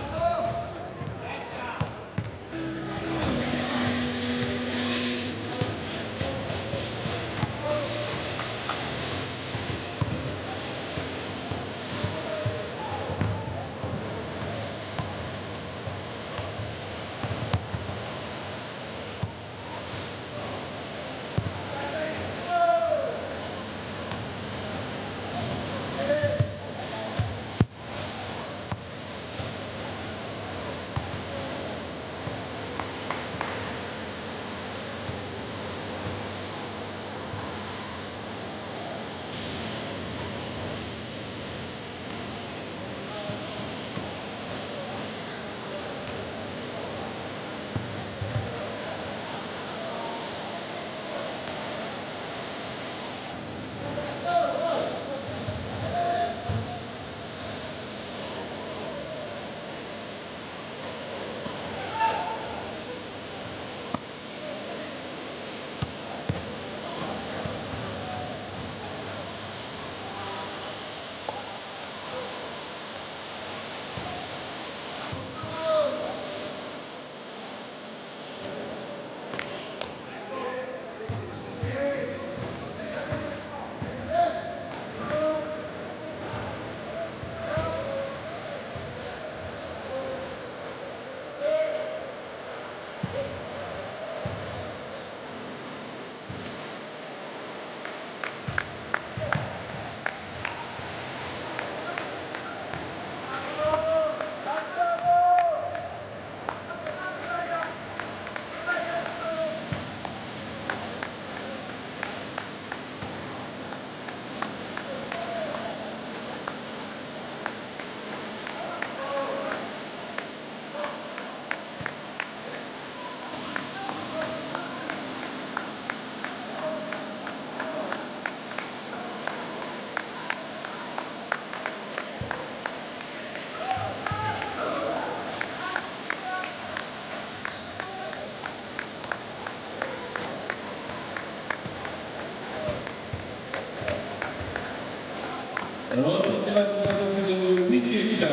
de minutes.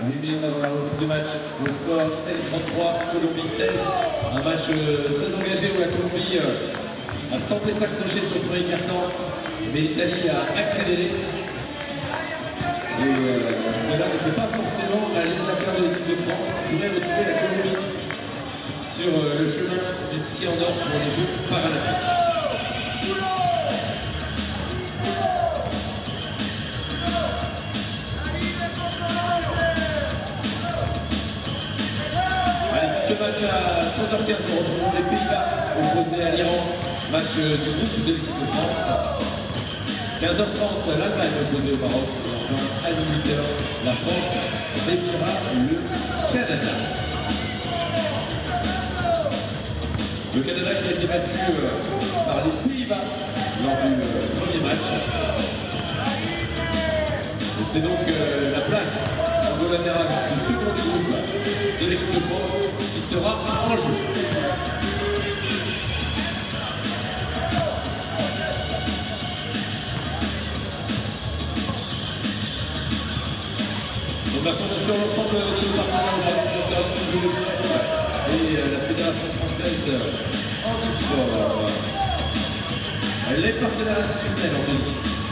Lumière dans la reprise du match. Le score Italie 33, Colombie 16. Un match très engagé où la Colombie a semblé s'accrocher sur le premier quart-temps, mais l'Italie a accéléré. Et cela ne fait pas forcément les affaires de l'équipe de France qui pourrait retrouver la Colombie sur le chemin du ticket en or pour les Jeux Paralympiques. Ce match à 13h15, nous retrouvons les Pays-Bas opposés à l'Iran. Match du groupe de l'équipe de France. 15h30, l'Allemagne opposée au Maroc. Et enfin, à 18h, la France défiera le Canada. Le Canada qui a été battu par les Pays-Bas lors du premier match. Et c'est donc la place en goal latéral du second du groupe de l'équipe de France qui sera en jeu. toute façon, bien sûr, l'ensemble de nos partenaires organisateurs du IWBF et la Fédération française handisport. Les partenaires institutionnels, Anthony.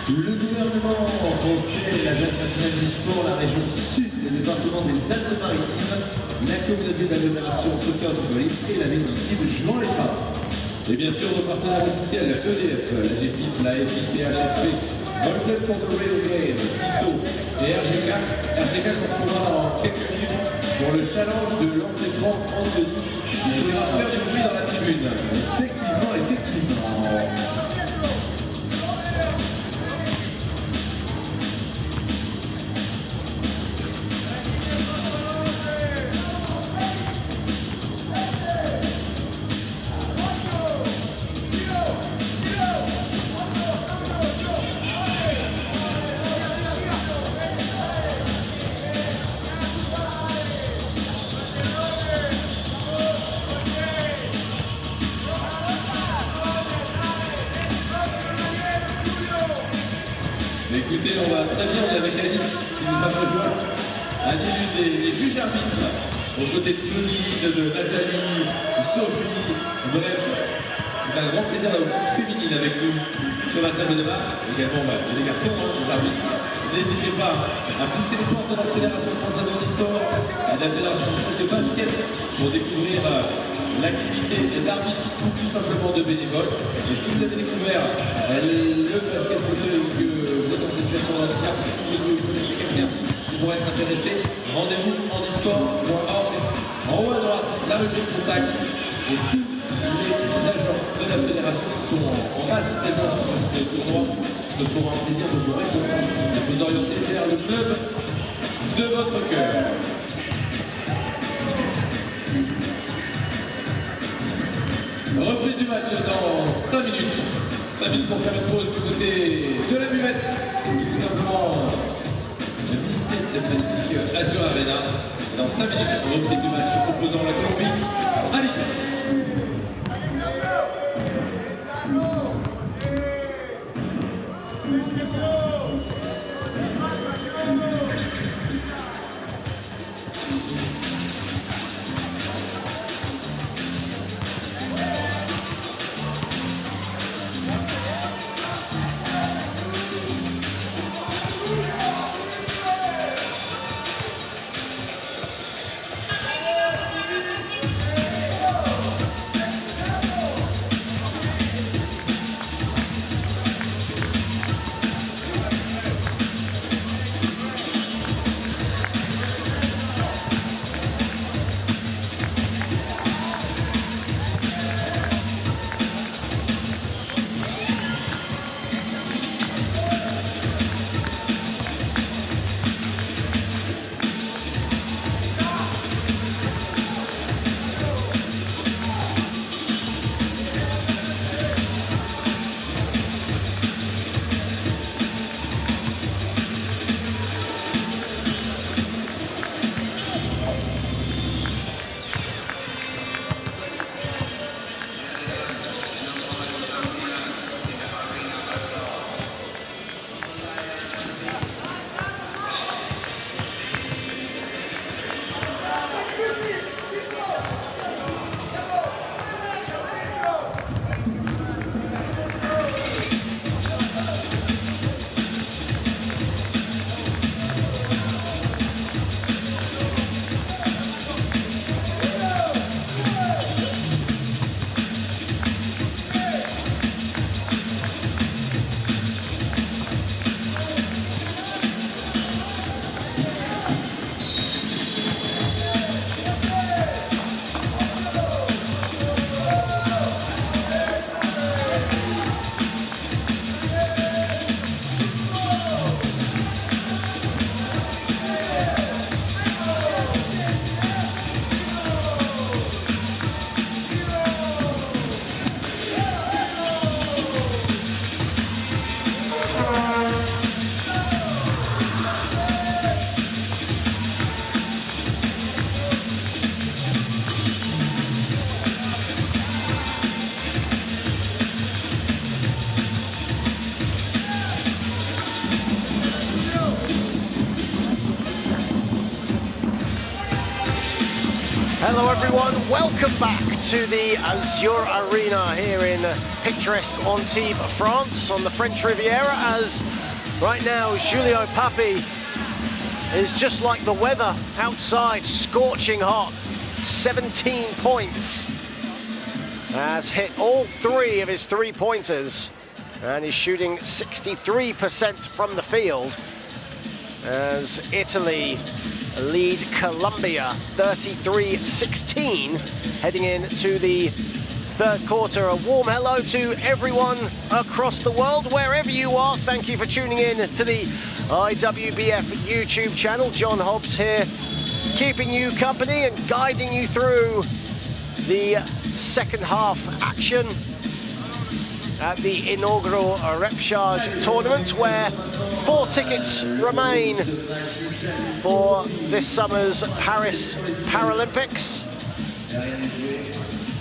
Le gouvernement français, l'Agence nationale du sport, la région sud, le département des Alpes-Maritimes, la communauté d'agglomération Soccer du Police et la ville d'Antibes jouant les pas. Et bien sûr, nos partenaires officiels, EDF, la GFIP, la FIPHFP, Volcan for the Rail Game, TISO et RGK. RGK qu'on retrouvera dans quelques minutes pour le challenge de lancer franc Anthony. Il faudra faire du bruit dans la tribune. Effectivement, effectivement. Écoutez, on va très bien, on est avec Annie qui nous a rejoint. Annie, l'une des juges arbitres, aux côtés de Claudine, de Nathalie, de Sophie, bref. C'est un grand plaisir d'avoir une féminine avec nous sur la table de bar. Également les garçons, les arbitres. N'hésitez pas à pousser les portes de la Fédération française handisport et de la Fédération française de basket pour découvrir l'activité d'arbitre ou tout simplement de bénévoles. Et si vous avez découvert le basket fauteuil ou que vous êtes en situation de handicap ou que vous connaissez quelqu'un qui pourrait être intéressé, rendez-vous handisport.org. En haut à droite, la rubrique contact et tous les agents de la fédération qui sont en masse présents sur ce tournoi se feront un plaisir de vous répondre et de vous orienter vers le club de votre cœur. Reprise du match dans 5 minutes. 5 minutes pour faire une pause du côté de la buvette. Tout simplement visiter cette magnifique Azur Arena. Dans 5 minutes, reprise du match opposant la Colombie à l'Italie. Hello everyone, welcome back to the Azur Arena here in picturesque Antibes, France, on the French Riviera, as right now Julio Papi is just like the weather outside, scorching hot, 17 points. Has hit all 3 of his 3-pointers and is shooting 63% from the field as Italy lead Colombia 33-16 heading into the third quarter. A warm hello to everyone across the world, wherever you are. Thank you for tuning in to the IWBF YouTube channel. John Hobbs here, keeping you company and guiding you through the second half action at the inaugural Repechage tournament, where 4 tickets remain for this summer's Paris Paralympics.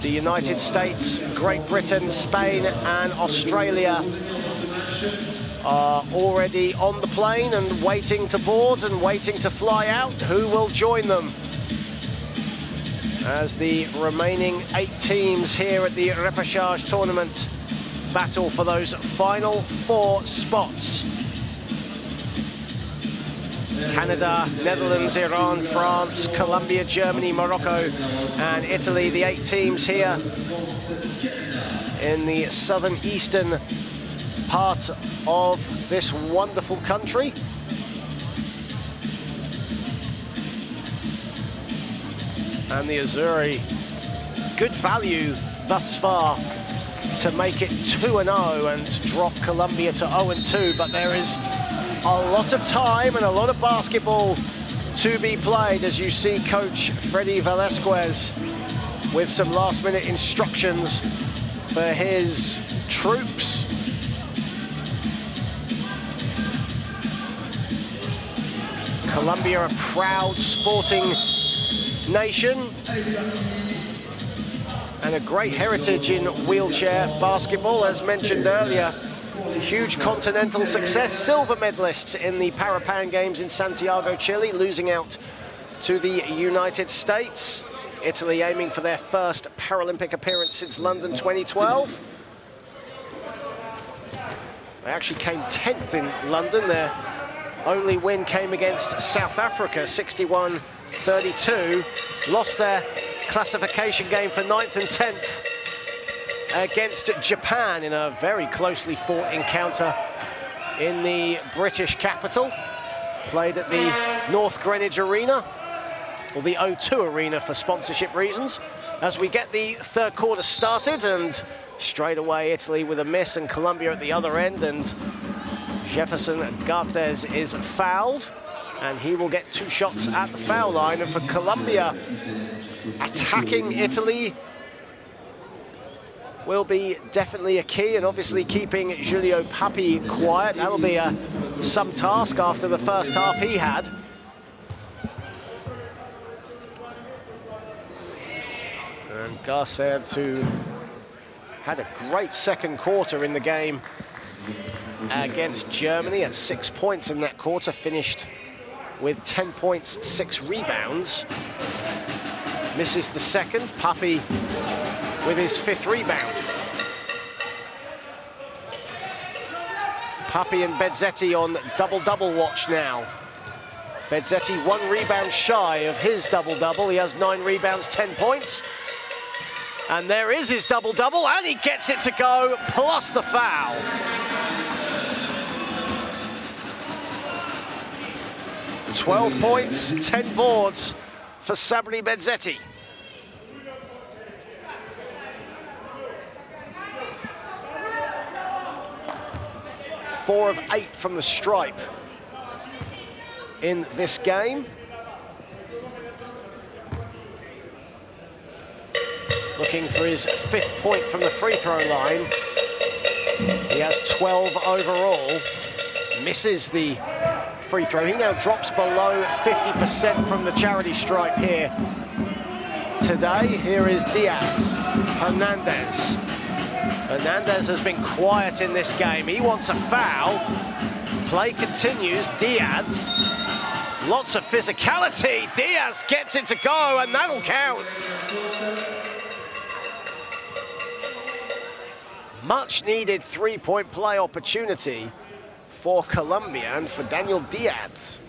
The United States, Great Britain, Spain and Australia are already on the plane and waiting to board and waiting to fly out. Who will join them as the remaining 8 teams here at the Repechage tournament battle for those final 4 spots? Canada, Netherlands, Iran, France, Colombia, Germany, Morocco and Italy, the 8 teams here in the southern eastern part of this wonderful country. And the Azuri, good value thus far to make it 2-0 and drop Colombia to 0-2, but there is a lot of time and a lot of basketball to be played, as you see Coach Freddy Velasquez with some last-minute instructions for his troops. Colombia, a proud sporting nation and a great heritage in wheelchair basketball, as mentioned earlier. Huge continental success, silver medalists in the Paralympic Games in Santiago, Chile, losing out to the United States. Italy aiming for their first Paralympic appearance since London 2012. They actually came 10th in London. Their only win came against South Africa, 61-32. Lost their classification game for 9th and 10th against Japan in a very closely fought encounter in the British capital. Played at the North Greenwich Arena, or the O2 Arena for sponsorship reasons. As we get the third quarter started, and straight away Italy with a miss and Colombia at the other end, and Jefferson Garthez is fouled, and he will get 2 shots at the foul line. And for Colombia, attacking Italy will be definitely a key, and obviously keeping Julio Papi quiet. That'll be some task after the first half he had. And Garced, who had a great second quarter in the game against Germany, at 6 points in that quarter, finished with 10 points, 6 rebounds. Misses the second. Papi with his 5th rebound. Papi and Bezzetti on double-double watch now. Bezzetti 1 rebound shy of his double-double. He has 9 rebounds, 10 points. And there is his double-double, and he gets it to go, plus the foul. "12 points, 10 boards for Sabri Bezzetti. Four of 8 from the stripe in this game. Looking for his 5th point from the free throw line. He has 12 overall. Misses the free throw. He now drops below 50% from the charity stripe here today. Here is Diaz. Hernandez. Hernandez has been quiet in this game. He wants a foul. Play continues. Diaz Lots of physicality. Diaz gets it to go, and that'll count. Much needed three-point play opportunity for Colombia and for Daniel Diaz.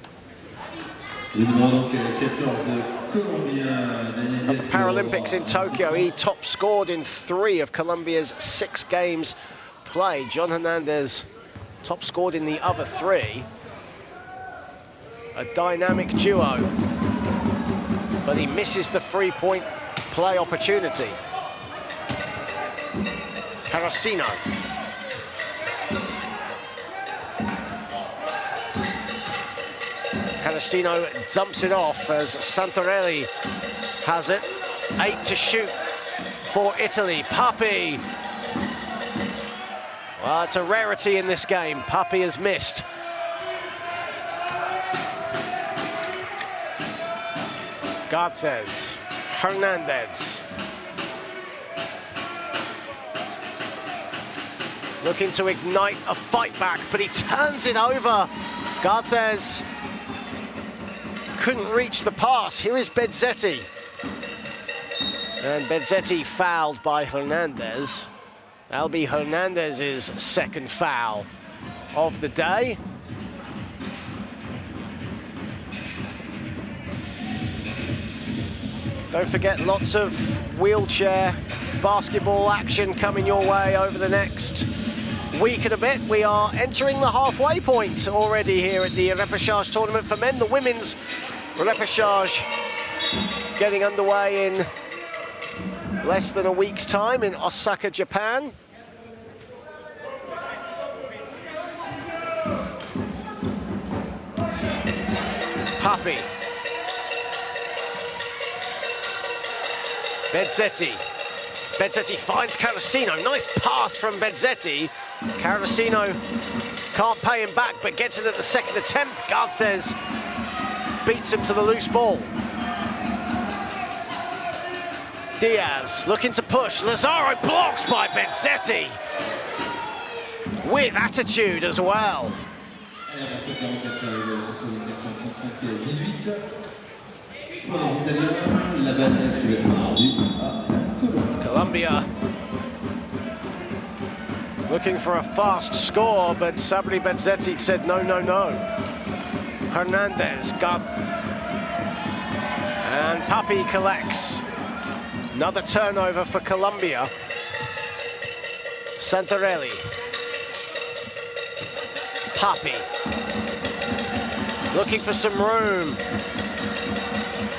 Le numéro 14, Colombien, Daniel Diaz. At the Paralympics in Tokyo, he top scored in 3 of Colombia's 6 games played. John Hernandez top scored in the other 3. A dynamic duo, but he misses the three-point play opportunity. Carrasino. Carrasino dumps it off as Santarelli has it. 8 to shoot for Italy. Papi. Well, it's a rarity in this game. Papi has missed. Garces, Hernandez. Looking to ignite a fight back, but he turns it over. Garces couldn't reach the pass. Here is Bezzetti. And Bezzetti fouled by Hernandez. That'll be Hernandez's second foul of the day. Don't forget, lots of wheelchair basketball action coming your way over the next week and a bit. We are entering the halfway point already here at the Repechage tournament for men. The women's Repechage getting underway in less than a week's time in Osaka, Japan. Papi. Bezzetti. Bezzetti finds Carrasino. Nice pass from Bezzetti. Carrasino can't pay him back, but gets it at the second attempt. Garces beats him to the loose ball. Diaz looking to push. Lazaro blocks by Bezzetti. With attitude as well. Colombia looking for a fast score, but Sabri Bezzetti said no, no, no. Hernandez got, and Papi collects. Another turnover for Colombia. Santarelli. Papi looking for some room.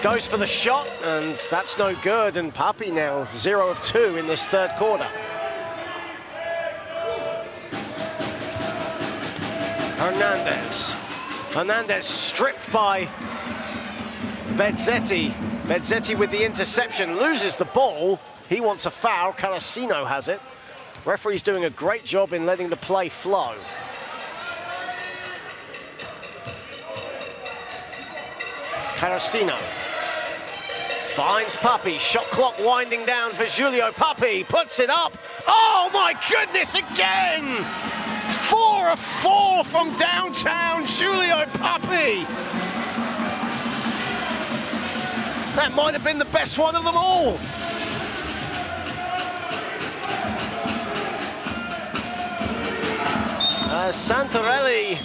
Goes for the shot, and that's no good. And Papi now 0 of 2 in this third quarter. Hernandez. Hernandez stripped by Bezzetti. Bezzetti with the interception, loses the ball. He wants a foul. Carrasino has it. Referee's doing a great job in letting the play flow. Carrasino finds Papi. Shot clock winding down for Julio. Papi puts it up. Oh my goodness, again! 4 of 4 from downtown, Julio Papi. That might have been the best one of them all. Santarelli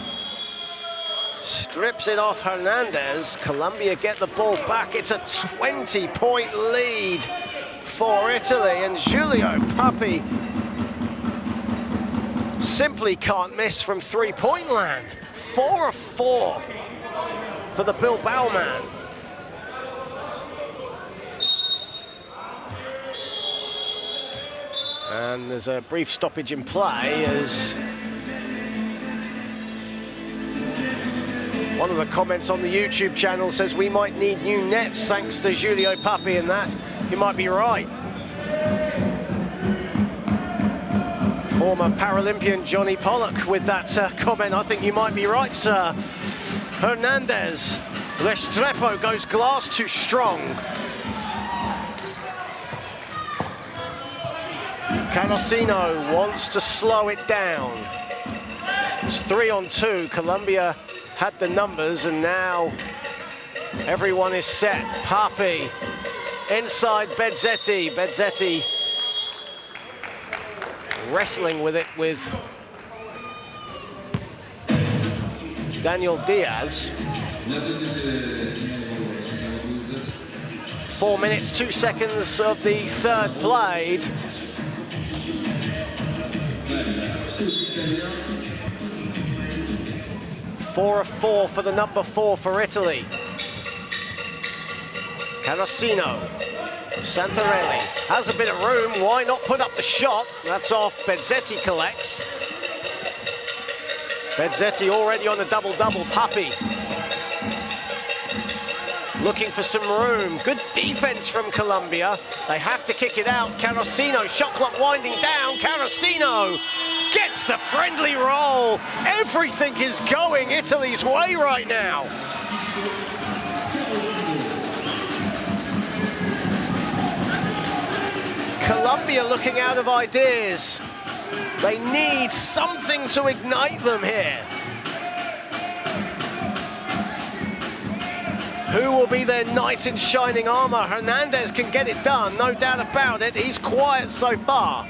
strips it off Hernandez. Colombia get the ball back. It's a 20-point lead for Italy, and Julio Papi simply can't miss from three-point land. 4 of 4 for the Bilbao man. And there's a brief stoppage in play as one of the comments on the YouTube channel says we might need new nets thanks to Julio Papi, and that he might be right. Former Paralympian Johnny Pollock with that comment. I think you might be right, sir. Hernandez. Restrepo goes glass too strong. Carrasino wants to slow it down. It's 3 on 2. Colombia had the numbers, and now Everyone is set. Papi inside Bezzetti. Bezzetti wrestling with it with Daniel Diaz. 4 minutes, 2 seconds of the third played. Four of 4 for the number 4 for Italy. Carosino. Santarelli has a bit of room. Why not put up the shot? That's off. Bezzetti collects. Bezzetti already on a double-double. Papi looking for some room. Good defense from Colombia. They have to kick it out. Carosino, shot clock winding down. Carosino gets the friendly roll. Everything is going Italy's way right now. Colombia looking out of ideas. They need something to ignite them here. Who will be their knight in shining armor? Hernandez can get it done, no doubt about it. He's quiet so far.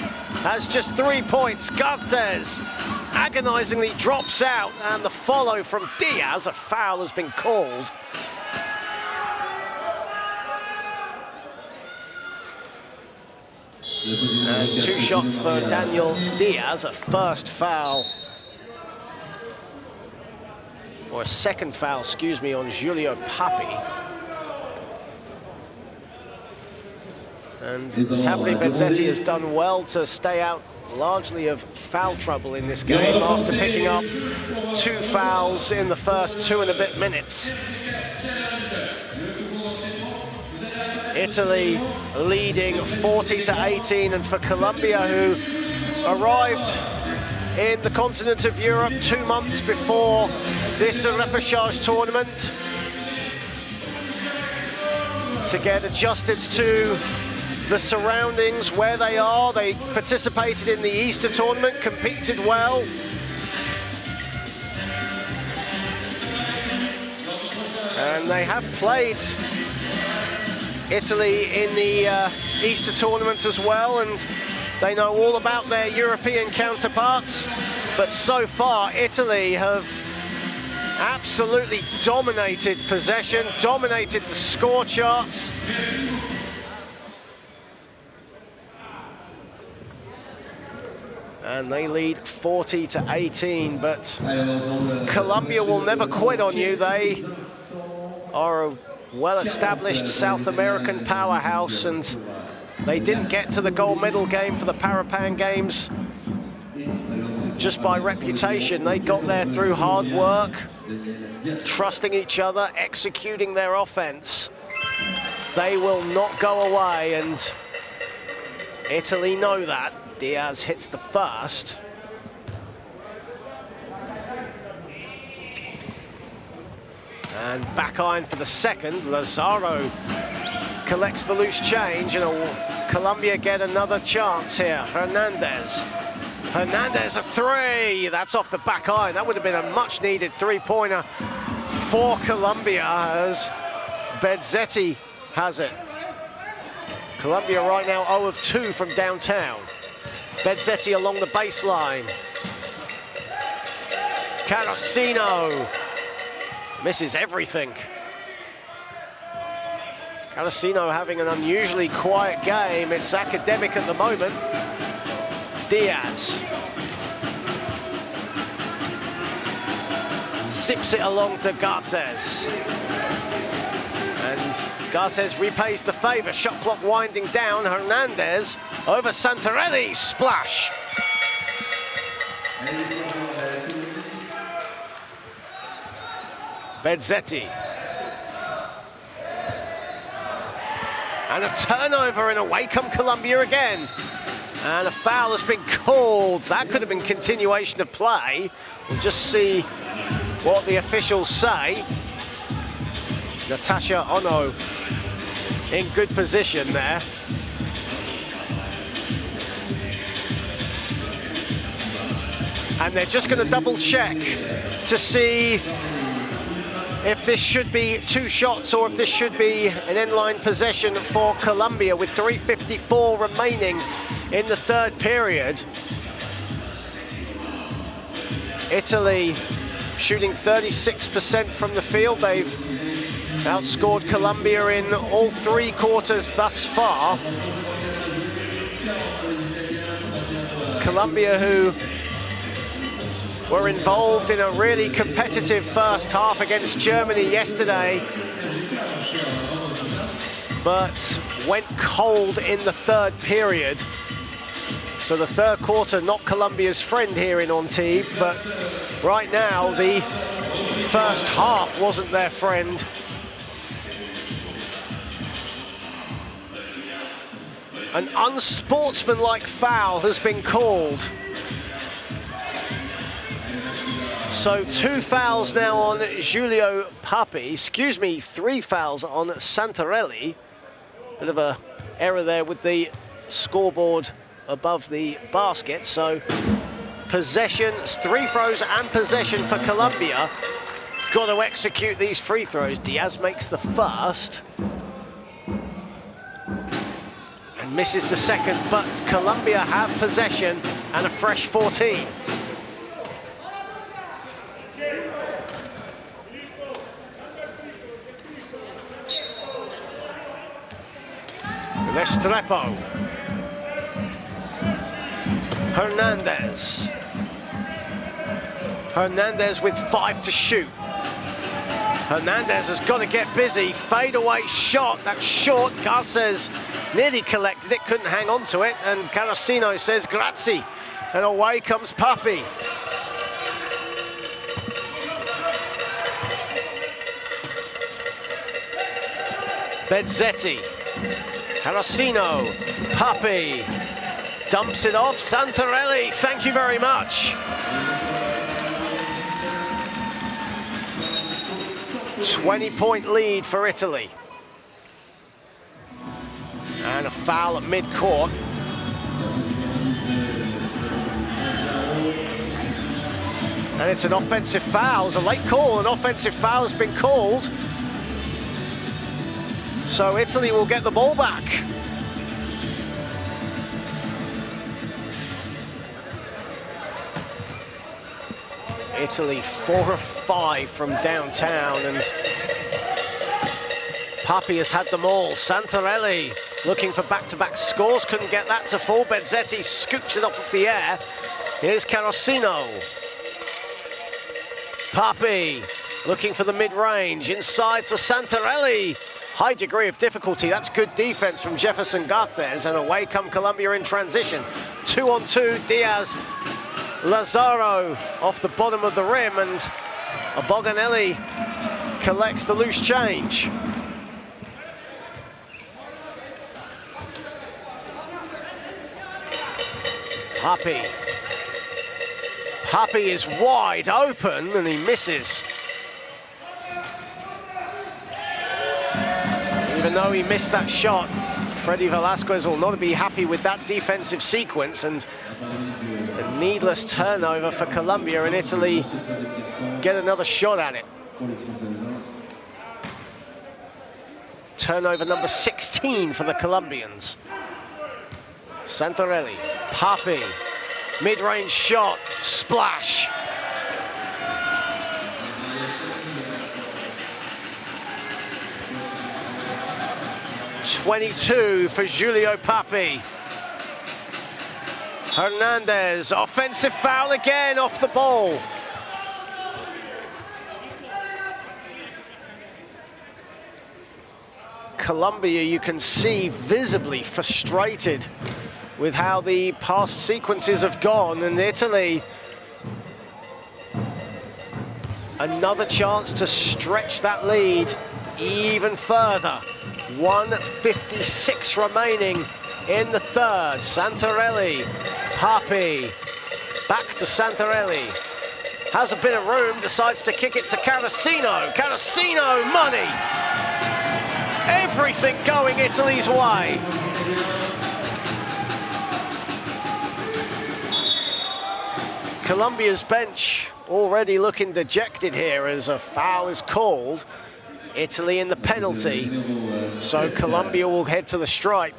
Has just 3 points. Garces agonizingly drops out, and the follow from Diaz. A foul has been called. And 2 shots for Daniel Diaz, a first foul, or a second foul, excuse me, on Giulio Papi. And Sabri Bezzetti has done well to stay out largely of foul trouble in this game after picking up 2 fouls in the first 2 and a bit minutes. Italy leading 40-18, and for Colombia, who arrived in the continent of Europe 2 months before this repechage tournament, to get adjusted to the surroundings where they are. They participated in the Easter tournament, competed well. And they have played Italy in the Easter tournament as well, and they know all about their European counterparts. But so far, Italy have absolutely dominated possession, dominated the score charts. And they lead 40-18, but Colombia will never quit on you. They are a well-established South American powerhouse, and they didn't get to the gold medal game for the Paralympic Games just by reputation. They got there through hard work, trusting each other, executing their offense. They will not go away, and Italy know that. Diaz hits the first. And back iron for the second. Lazaro collects the loose change, and Colombia get another chance here. Hernandez. Hernandez, a 3. That's off the back iron. That would have been a much-needed 3-pointer for Colombia, as Bezzetti has it. Colombia right now 0 of 2 from downtown. Bezzetti along the baseline. Carosino misses everything. Carosino having an unusually quiet game. It's academic at the moment. Diaz zips it along to Garces. And Garces repays the favor. Shot clock winding down. Hernandez over Santarelli. Splash. Bezzetti. And a turnover, and away come Colombia again. And a foul has been called. That could have been continuation of play. We'll just see what the officials say. Natasha Ono in good position there. And they're just going to double check to see if this should be 2 shots or if this should be an end-line possession for Colombia with 3:54 remaining in the third period. Italy shooting 36% from the field. They've outscored Colombia in all 3 quarters thus far. Colombia, who were involved in a really competitive first half against Germany yesterday, but went cold in the third period. So the third quarter, not Colombia's friend here in Antibes, but right now the first half wasn't their friend. An unsportsmanlike foul has been called. So 2 fouls now on Giulio Papi, 3 fouls on Santarelli. Bit of a error there with the scoreboard above the basket. So possession, 3 throws and possession for Colombia. Got to execute these free throws. Diaz makes the first. And misses the second, but Colombia have possession and a fresh 14. Restrepo. Hernandez. Hernandez with 5 to shoot. Hernandez has got to get busy. Fadeaway shot. That's short. Garces nearly collected it, couldn't hang on to it. And Carrasino says grazie. And away comes Papi. Bezzetti. Carrasino. Papi. Dumps it off. Santarelli. Thank you very much. 20-point lead for Italy. And a foul at mid-court. And it's an offensive foul. It's a late call. An offensive foul has been called. So Italy will get the ball back. Italy 4 of 5 from downtown, and Papi has had them all. Santarelli looking for back-to-back scores, couldn't get that to fall. Bezzetti scoops it up off the air. Here's Carrasino. Papi looking for the mid-range, inside to Santarelli. High degree of difficulty. That's good defense from Jefferson Garces, and away come Colombia in transition. 2-on-2, Diaz, Lazaro off the bottom of the rim, and Aboganelli collects the loose change. Papi. Papi is wide open and he misses. Even though he missed that shot, Freddy Velasquez will not be happy with that defensive sequence, and a needless turnover for Colombia, and Italy get another shot at it. Turnover number 16 for the Colombians. Santarelli, Papi, mid-range shot, splash. .22 for Giulio Papi. Hernandez, offensive foul again off the ball. Colombia, you can see, visibly frustrated with how the past sequences have gone, and Italy, another chance to stretch that lead even further. 1:56 remaining in the third. Santarelli, Papi, back to Santarelli. Has a bit of room, decides to kick it to Carrasino. Carrasino, money! Everything going Italy's way. Colombia's bench already looking dejected here as a foul is called. Italy in the penalty, so Colombia will head to the stripe.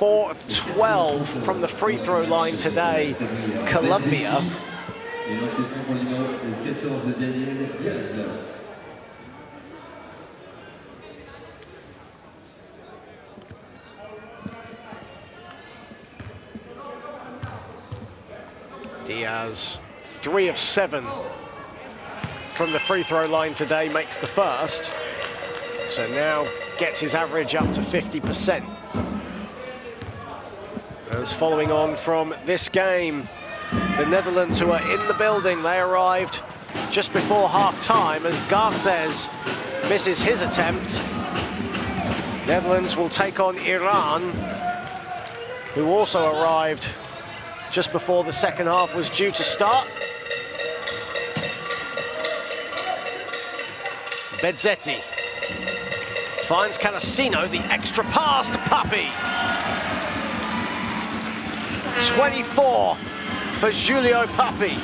4 of 12 from the free throw line today, Colombia. Diaz, 3 of 7 from the free throw line today, makes the first. So now gets his average up to 50%. As following on from this game, the Netherlands, who are in the building, they arrived just before half-time as Garces misses his attempt. Netherlands will take on Iran, who also arrived just before the second half was due to start. Bezzetti finds Calacino, the extra pass to Papi. 24 for Giulio Papi.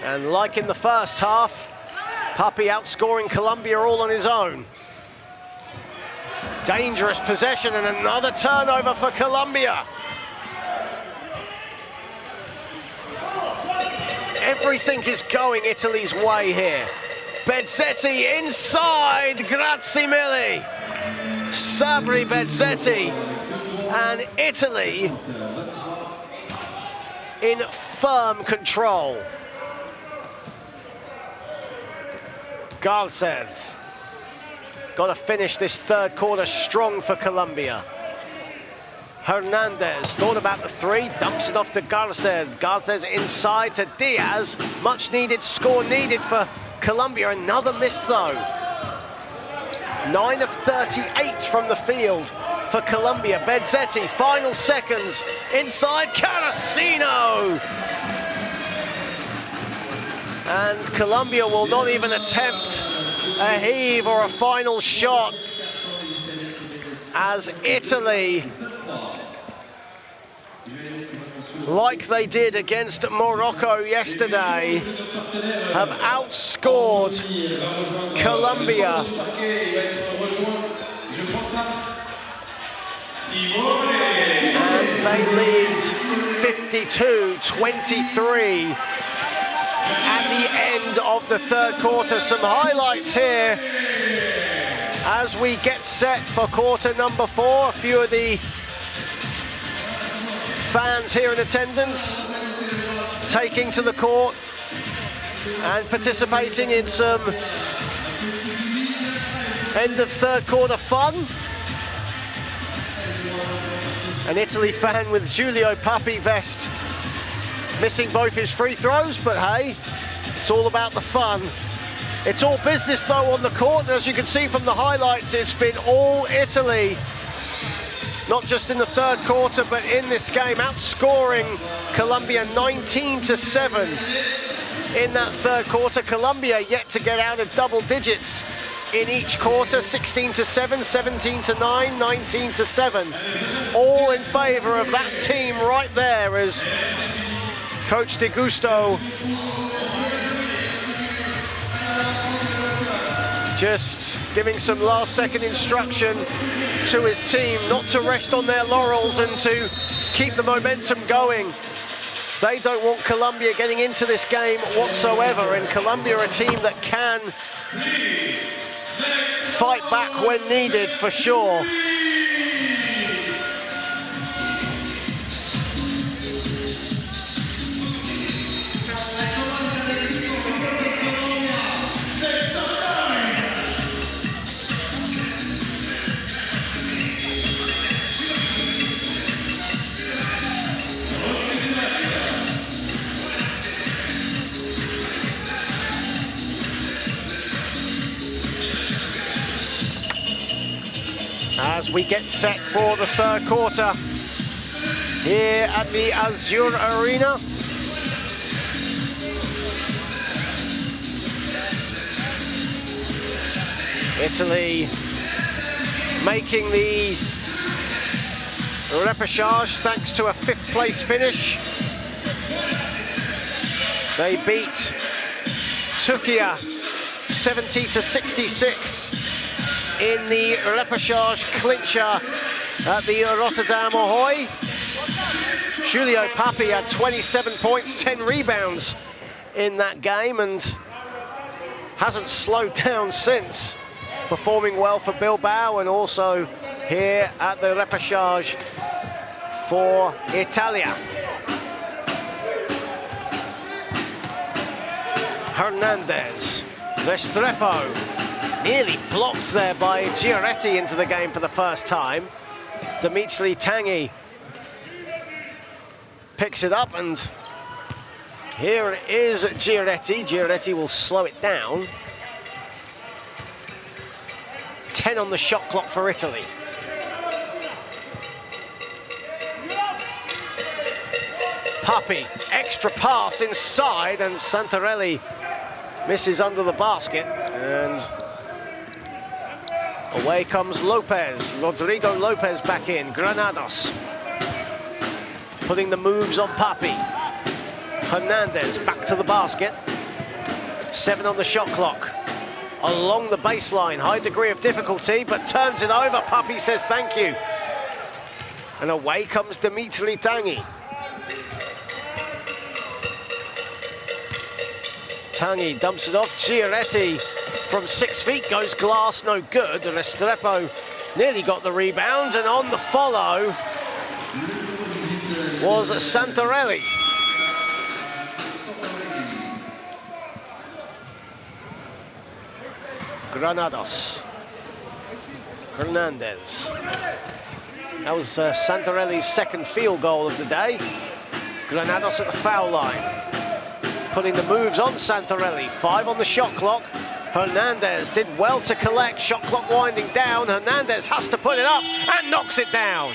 And like in the first half, Papi outscoring Colombia all on his own. Dangerous possession and another turnover for Colombia. Everything is going Italy's way here. Bezzetti inside, grazie mille. Sabri Bezzetti, and Italy in firm control. Garces got to finish this third quarter strong for Colombia. Hernandez thought about the three, dumps it off to Garces. Garces inside to Diaz. Much needed score needed for Colombia. Another miss though. 9 of 38 from the field for Colombia. Bezzetti, final seconds, inside Calacino. And Colombia will not even attempt a heave or a final shot as Italy, like they did against Morocco yesterday, have outscored Colombia. And they lead 52-23 at the end of the third quarter. Some highlights here as we get set for quarter number 4. A few of the fans here in attendance taking to the court and participating in some end of third quarter fun. An Italy fan with Giulio Papi vest missing both his free throws, but hey, it's all about the fun. It's all business though on the court, and as you can see from the highlights, it's been all Italy. Not just in the third quarter, but in this game, outscoring Colombia 19-7 in that third quarter. Colombia yet to get out of double digits in each quarter, 16-7, 17-9, 19-7. All in favor of that team right there as Coach De Gusto just giving some last-second instruction to his team not to rest on their laurels and to keep the momentum going. They don't want Colombia getting into this game whatsoever, and Colombia are a team that can fight back when needed for sure. As we get set for the third quarter here at the Azur Arena. Italy making the Repechage thanks to a 5th place finish. They beat Turkey 70-66 in the Repechage clincher at the Rotterdam Ahoy. Julio Papi had 27 points, 10 rebounds in that game and hasn't slowed down since, performing well for Bilbao and also here at the Repechage for Italia. Hernandez, Restrepo, nearly blocked there by Giaretti into the game for the first time. Dimitri Tanguy picks it up and here is Giaretti. Giaretti will slow it down. 10 on the shot clock for Italy. Papi, extra pass inside and Santarelli misses under the basket and away comes Lopez. Rodrigo Lopez back in. Granados putting the moves on Papi. Hernandez back to the basket. 7 on the shot clock. Along the baseline, high degree of difficulty, but turns it over. Papi says thank you. And away comes Dimitri Tanguy. Tanguy dumps it off. Giaretti from 6 feet goes glass, no good. Restrepo nearly got the rebound, and on the follow was Santarelli. Granados. Hernandez. That was Santarelli's 2nd field goal of the day. Granados at the foul line. Putting the moves on Santarelli. 5 on the shot clock. Hernandez did well to collect. Shot clock winding down. Hernandez has to put it up and knocks it down.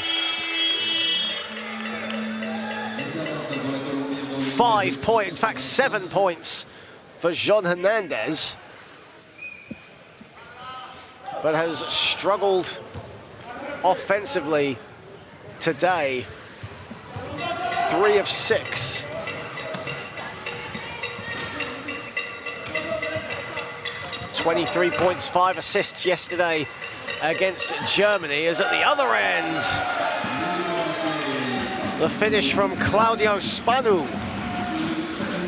5 points, in fact 7 points for Jean Hernandez, but has struggled offensively today. 3 of 6. $23 points, 5 assists yesterday against Germany. As at the other end, the finish from Claudio Spanu,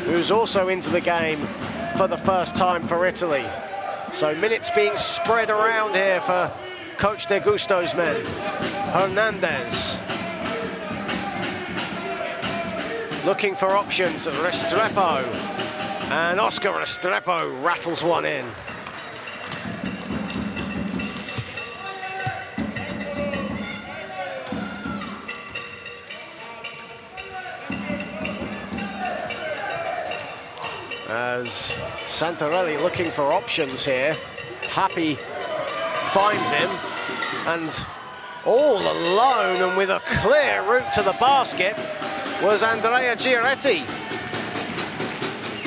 who's also into the game for the first time for Italy. So minutes being spread around here for Coach De Gusto's men. Hernandez looking for options. Restrepo, and Oscar Restrepo rattles one in. As Santarelli looking for options here. Papi finds him, and all alone and with a clear route to the basket was Andrea Giaretti.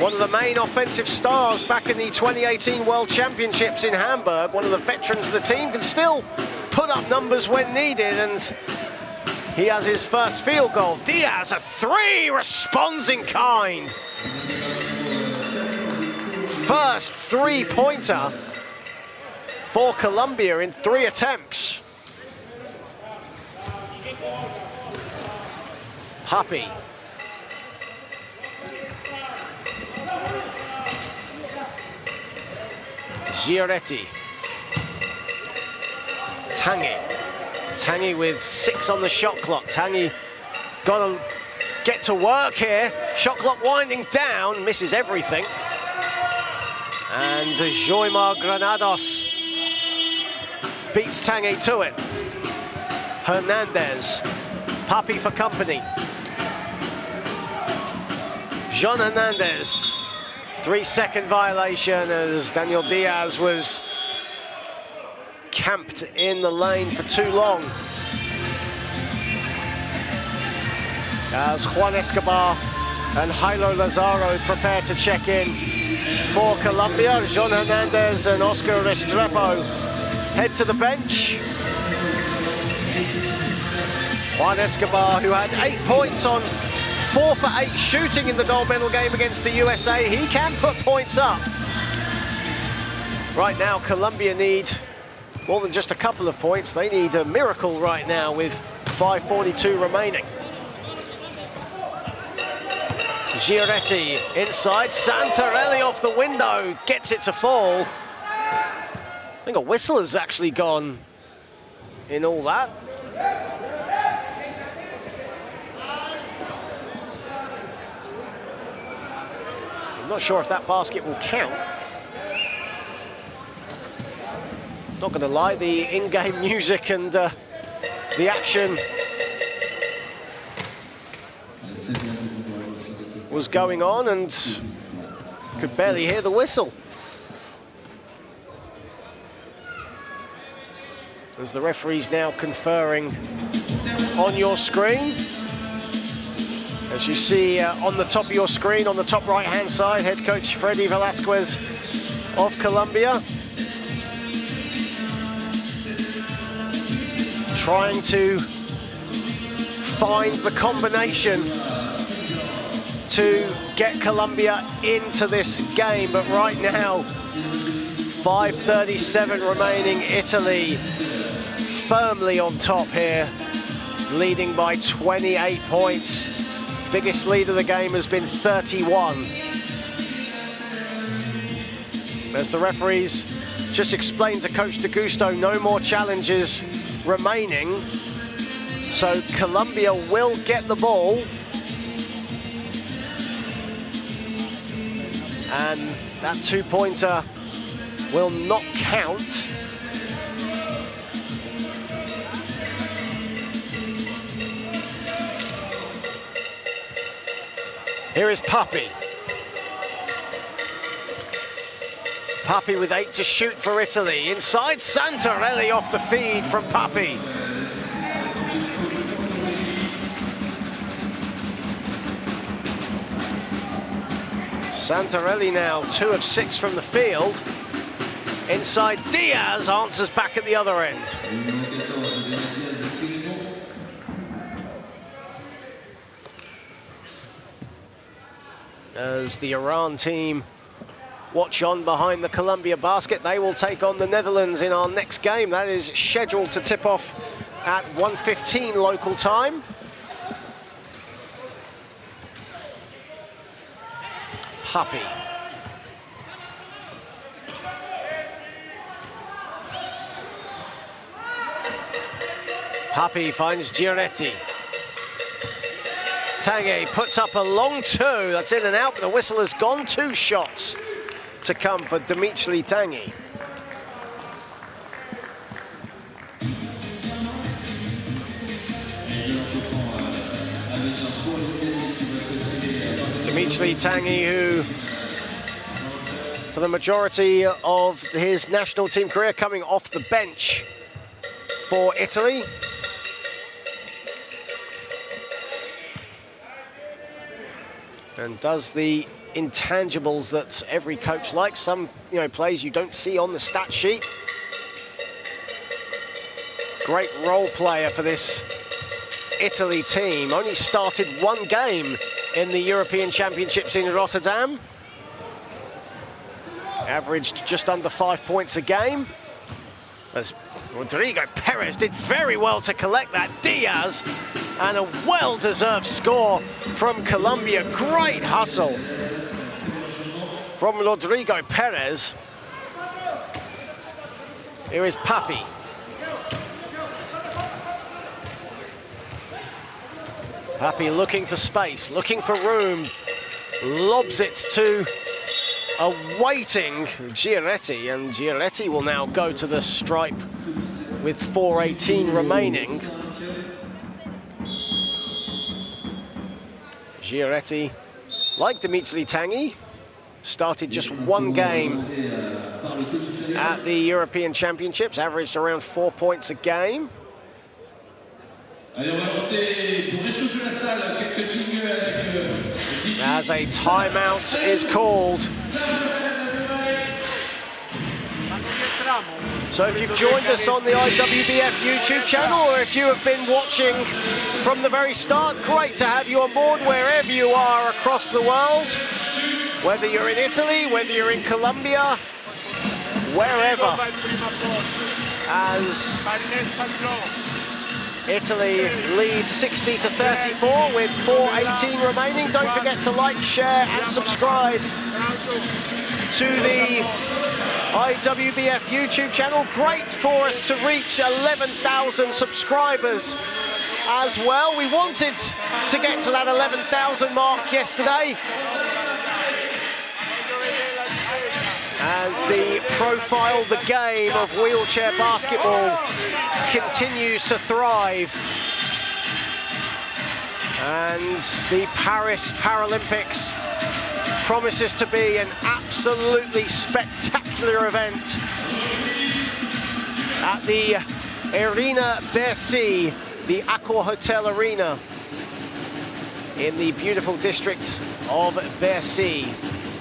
One of the main offensive stars back in the 2018 World Championships in Hamburg. One of the veterans of the team, can still put up numbers when needed, and he has his first field goal. Diaz, a 3, responds in kind. First 3-pointer for Colombia in 3 attempts. Papi. Giaretti. Tanguy. Tanguy with 6 on the shot clock. Tanguy got to get to work here. Shot clock winding down, misses everything. And Joymar Granados beats Tanguy to it. Hernandez, Papi for company. Jean Hernandez, 3-second violation as Daniel Diaz was camped in the lane for too long. As Juan Escobar and Jairo Lazaro prepare to check in for Colombia, Jean Hernandez and Oscar Restrepo head to the bench. Juan Escobar, who had 8 points on 4 for 8 shooting in the gold medal game against the USA, he can put points up. Right now, Colombia need more than just a couple of points. They need a miracle right now with 5:42 remaining. Giretti inside, Santarelli off the window, gets it to fall. I think a whistle has actually gone in all that. I'm not sure if that basket will count. Not going to lie, the in-game music and the action was going on and could barely hear the whistle. As the referee's now conferring on your screen. As you see on the top of your screen, on the top right-hand side, head coach Freddy Velasquez of Colombia. Trying to find the combination to get Colombia into this game, but right now, 5:37 remaining, Italy firmly on top here, leading by 28 points. Biggest lead of the game has been 31. As the referees just explained to Coach De Gusto, no more challenges remaining. So Colombia will get the ball. And that two-pointer will not count. Here is Papi. Papi with 8 to shoot for Italy. Inside, Santarelli off the feed from Papi. Santarelli now 2 of 6 from the field. Inside, Diaz answers back at the other end. As the Iran team watch on behind the Colombia basket, they will take on the Netherlands in our next game. That is scheduled to tip off at 1:15 local time. Papi. Papi finds Giretti. Tanguy puts up a long 2. That's in and out, but the whistle has gone. 2 shots to come for Dimitri Tanguy. Dimitri Tanguy, who for the majority of his national team career coming off the bench for Italy. And does the intangibles that every coach likes. Some, plays you don't see on the stat sheet. Great role player for this Italy team. Only started 1 game in the European Championships in Rotterdam. Averaged just under 5 points a game. As Rodrigo Perez did very well to collect that. Diaz, and a well-deserved score from Colombia. Great hustle from Rodrigo Perez. Here is Papi. Papi looking for space, looking for room. Lobs it to a waiting Giretti, and Giretti will now go to the stripe with 4:18 remaining. Giretti, like Dimitri Tanguy, started just 1 game at the European Championships, averaged around 4 points a game. As a timeout is called. So if you've joined us on the IWBF YouTube channel, or if you have been watching from the very start, great to have you on board wherever you are across the world. Whether you're in Italy, whether you're in Colombia, wherever. As Italy leads 60-34 with 4:18 remaining. Don't forget to like, share and subscribe to the IWBF YouTube channel. Great for us to reach 11,000 subscribers as well. We wanted to get to that 11,000 mark yesterday, as the profile, the game of wheelchair basketball continues to thrive. And the Paris Paralympics promises to be an absolutely spectacular event at the Arena Bercy, the Accor Hotel Arena in the beautiful district of Bercy.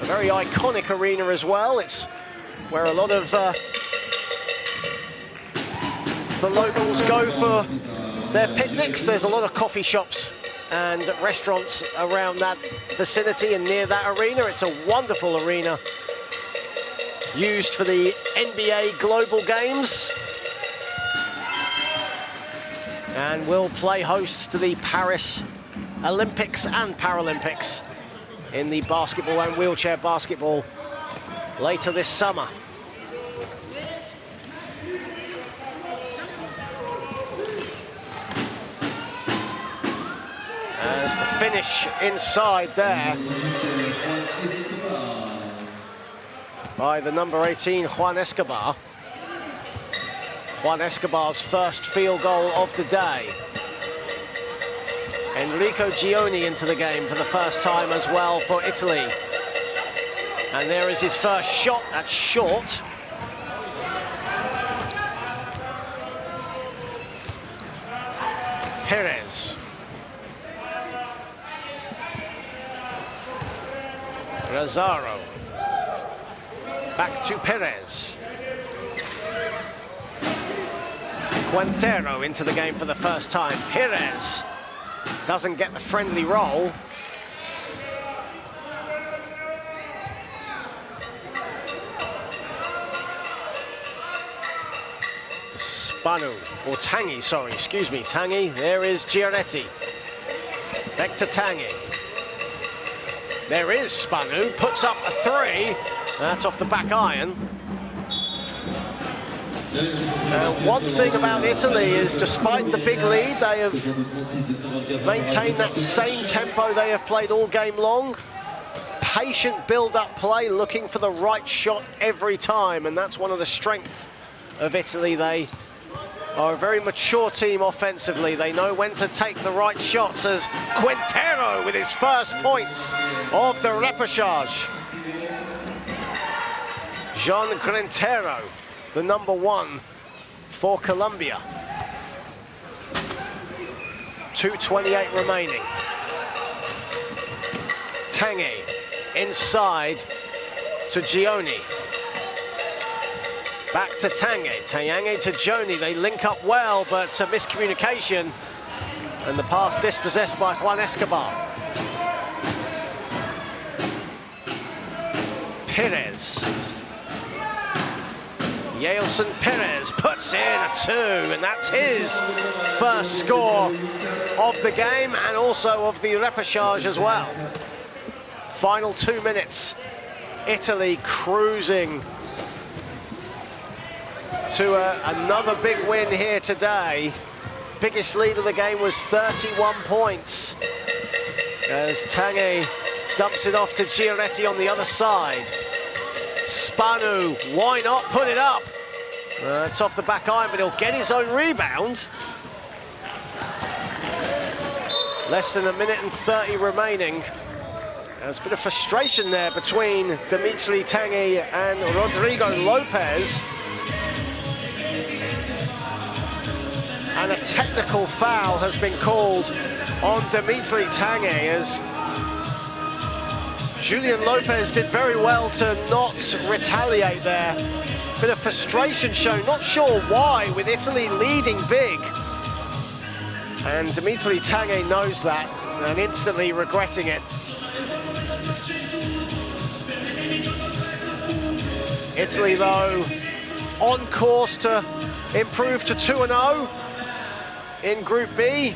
A very iconic arena as well. It's where a lot of the locals go for their picnics. There's a lot of coffee shops and restaurants around that vicinity and near that arena. It's a wonderful arena used for the NBA Global Games, and will play host to the Paris Olympics and Paralympics in the basketball and wheelchair basketball later this summer. As the finish inside there by the number 18, Juan Escobar. Juan Escobar's first field goal of the day. Enrico Gioni into the game for the first time as well for Italy. And there is his first shot at short. Perez. Lazaro. Back to Perez. Quintero into the game for the first time. Perez doesn't get the friendly roll. Spanu, or Tanguy, sorry, excuse me, Tanguy. There is Giornetti. Back to Tanguy. There is Spanu, puts up a three. That's off the back iron. One thing about Italy is, despite the big lead, they have maintained that same tempo they have played all game long. Patient build-up play, looking for the right shot every time, and that's one of the strengths of Italy. They are a very mature team offensively. They know when to take the right shots, as Quintero with his first points of the repechage. Jean Quintero, the number one for Colombia. 2:28 remaining. Tanguy inside to Gioni. Back to Tanguy. Tanguy to Gioni. They link up well, but a miscommunication. And the pass dispossessed by Juan Escobar. Perez. Yelson Perez puts in a two, and that's his first score of the game and also of the repechage as well. Final 2 minutes. Italy cruising to another big win here today. Biggest lead of the game was 31 points. As Tanguy dumps it off to Giornetti on the other side. Spanu, why not put it up? It's off the back iron, but he'll get his own rebound. Less than a minute and 30 remaining. There's a bit of frustration there between Dimitri Tanguy and Rodrigo Lopez. And a technical foul has been called on Dimitri Tanguy, as Julian Lopez did very well to not retaliate there. Bit of frustration shown, not sure why, with Italy leading big. And Dimitri Tanguy knows that and instantly regretting it. Italy, though, on course to improve to 2-0 in Group B.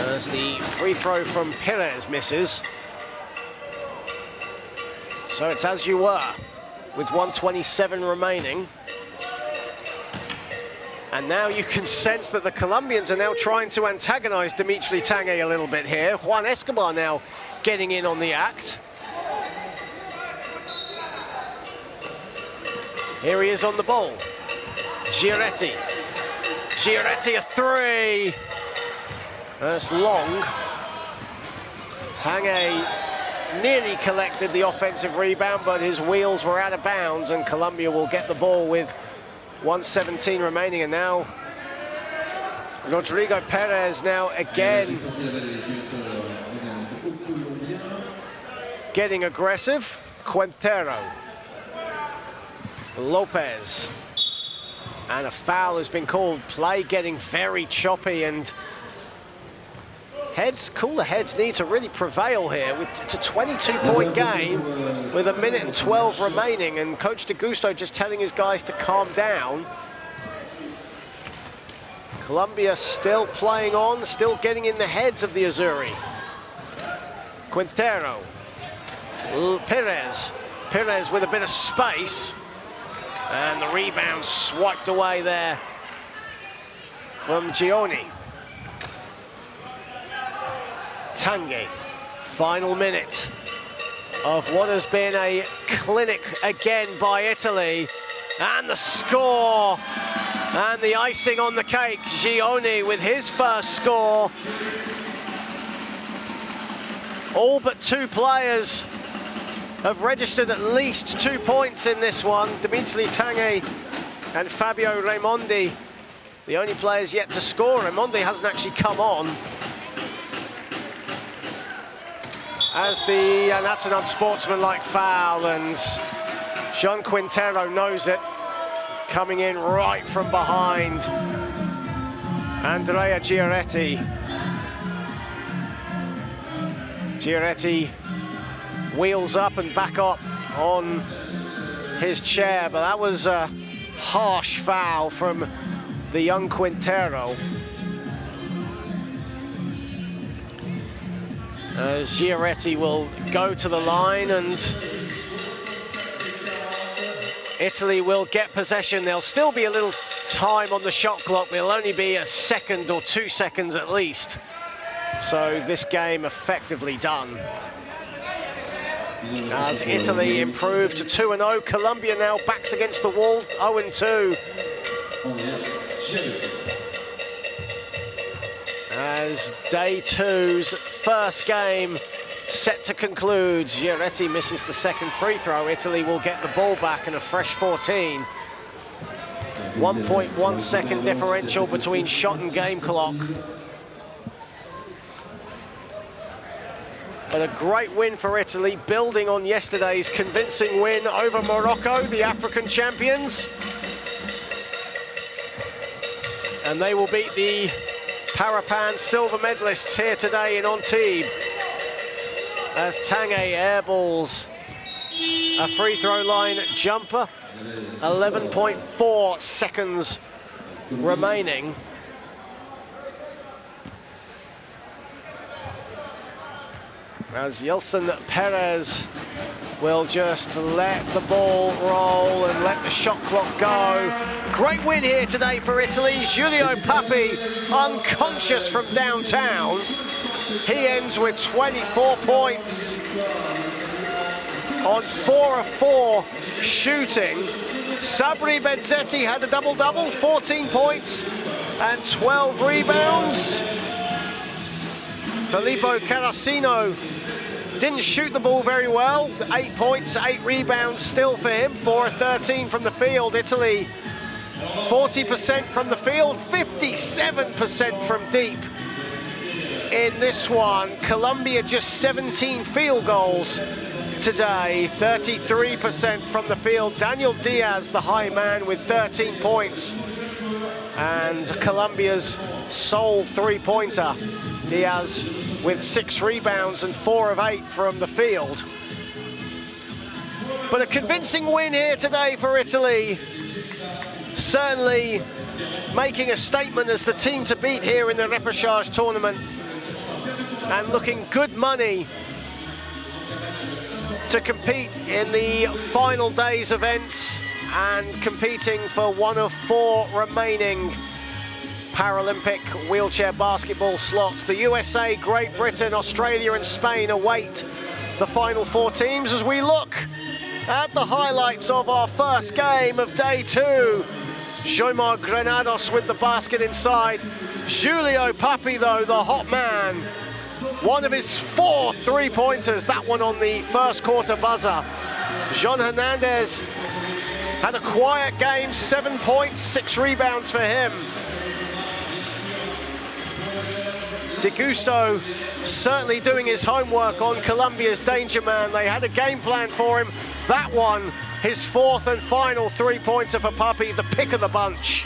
As the free throw from Perez misses. So it's as you were, with 1:27 remaining. And now you can sense that the Colombians are now trying to antagonize Dimitri Tanguy a little bit here. Juan Escobar now getting in on the act. Here he is on the ball. Giretti. Giretti, a three. That's long. Tanguy nearly collected the offensive rebound, but his wheels were out of bounds, and Colombia will get the ball with 1:17 remaining. And now Rodrigo Perez now again getting aggressive. Quintero. Lopez. And a foul has been called. Play getting very choppy, and cooler heads need to really prevail here. It's a 22-point game with 1:12 remaining, and Coach De Gusto just telling his guys to calm down. Colombia still playing on, still getting in the heads of the Azzurri. Quintero. Perez. Perez with a bit of space. And the rebound swiped away there from Gioni. Tanguy, final minute of what has been a clinic again by Italy. And the score, and the icing on the cake, Gioni with his first score. All but two players have registered at least 2 points in this one. Dimitri Tanguy and Fabio Raimondi, the only players yet to score. Raimondi hasn't actually come on. And that's an unsportsmanlike foul, and Jean Quintero knows it, coming in right from behind. Andrea Giretti. Giretti wheels up and back up on his chair, but that was a harsh foul from the young Quintero. As Giretti will go to the line, and Italy will get possession. There'll still be a little time on the shot clock. There'll only be a second or 2 seconds at least. So this game effectively done. As Italy improved to 2-0, Colombia now backs against the wall, 0-2. As day two's first game set to conclude, Giretti misses the second free throw. Italy will get the ball back and a fresh 14. 1.1 second differential between shot and game clock. But a great win for Italy, building on yesterday's convincing win over Morocco, the African champions. And they will beat the Parapan silver medalists here today in Antibes. As Tanguy airballs a free throw line jumper. 11.4 seconds remaining. As Yeltsin Perez will just let the ball roll and let the shot clock go. Great win here today for Italy. Giulio Papi, unconscious from downtown. He ends with 24 points on 4 of 4 shooting. Sabri Benzetti had a double-double, 14 points and 12 rebounds. Filippo Carrasino didn't shoot the ball very well. 8 points, 8 rebounds still for him. 4 of 13 from the field. Italy, 40% from the field, 57% from deep. in this one. Colombia just 17 field goals today, 33% from the field. Daniel Diaz, the high man, with 13 points. And Colombia's sole three-pointer. Diaz with 6 rebounds and 4 of 8 from the field. But a convincing win here today for Italy. Certainly making a statement as the team to beat here in the Repechage tournament. And looking good money to compete in the final day's events and competing for one of 4 remaining Paralympic wheelchair basketball slots. The USA, Great Britain, Australia and Spain await the final 4 teams as we look at the highlights of our first game of day 2. Joymar Granados with the basket inside. Julio Papi, though, the hot man. One of his 4 three-pointers, that one on the first quarter buzzer. Jean Hernandez had a quiet game, 7 points, 6 rebounds for him. De Gusto certainly doing his homework on Colombia's danger man. They had a game plan for him. That one, his 4th and final three-pointer for Papi, the pick of the bunch.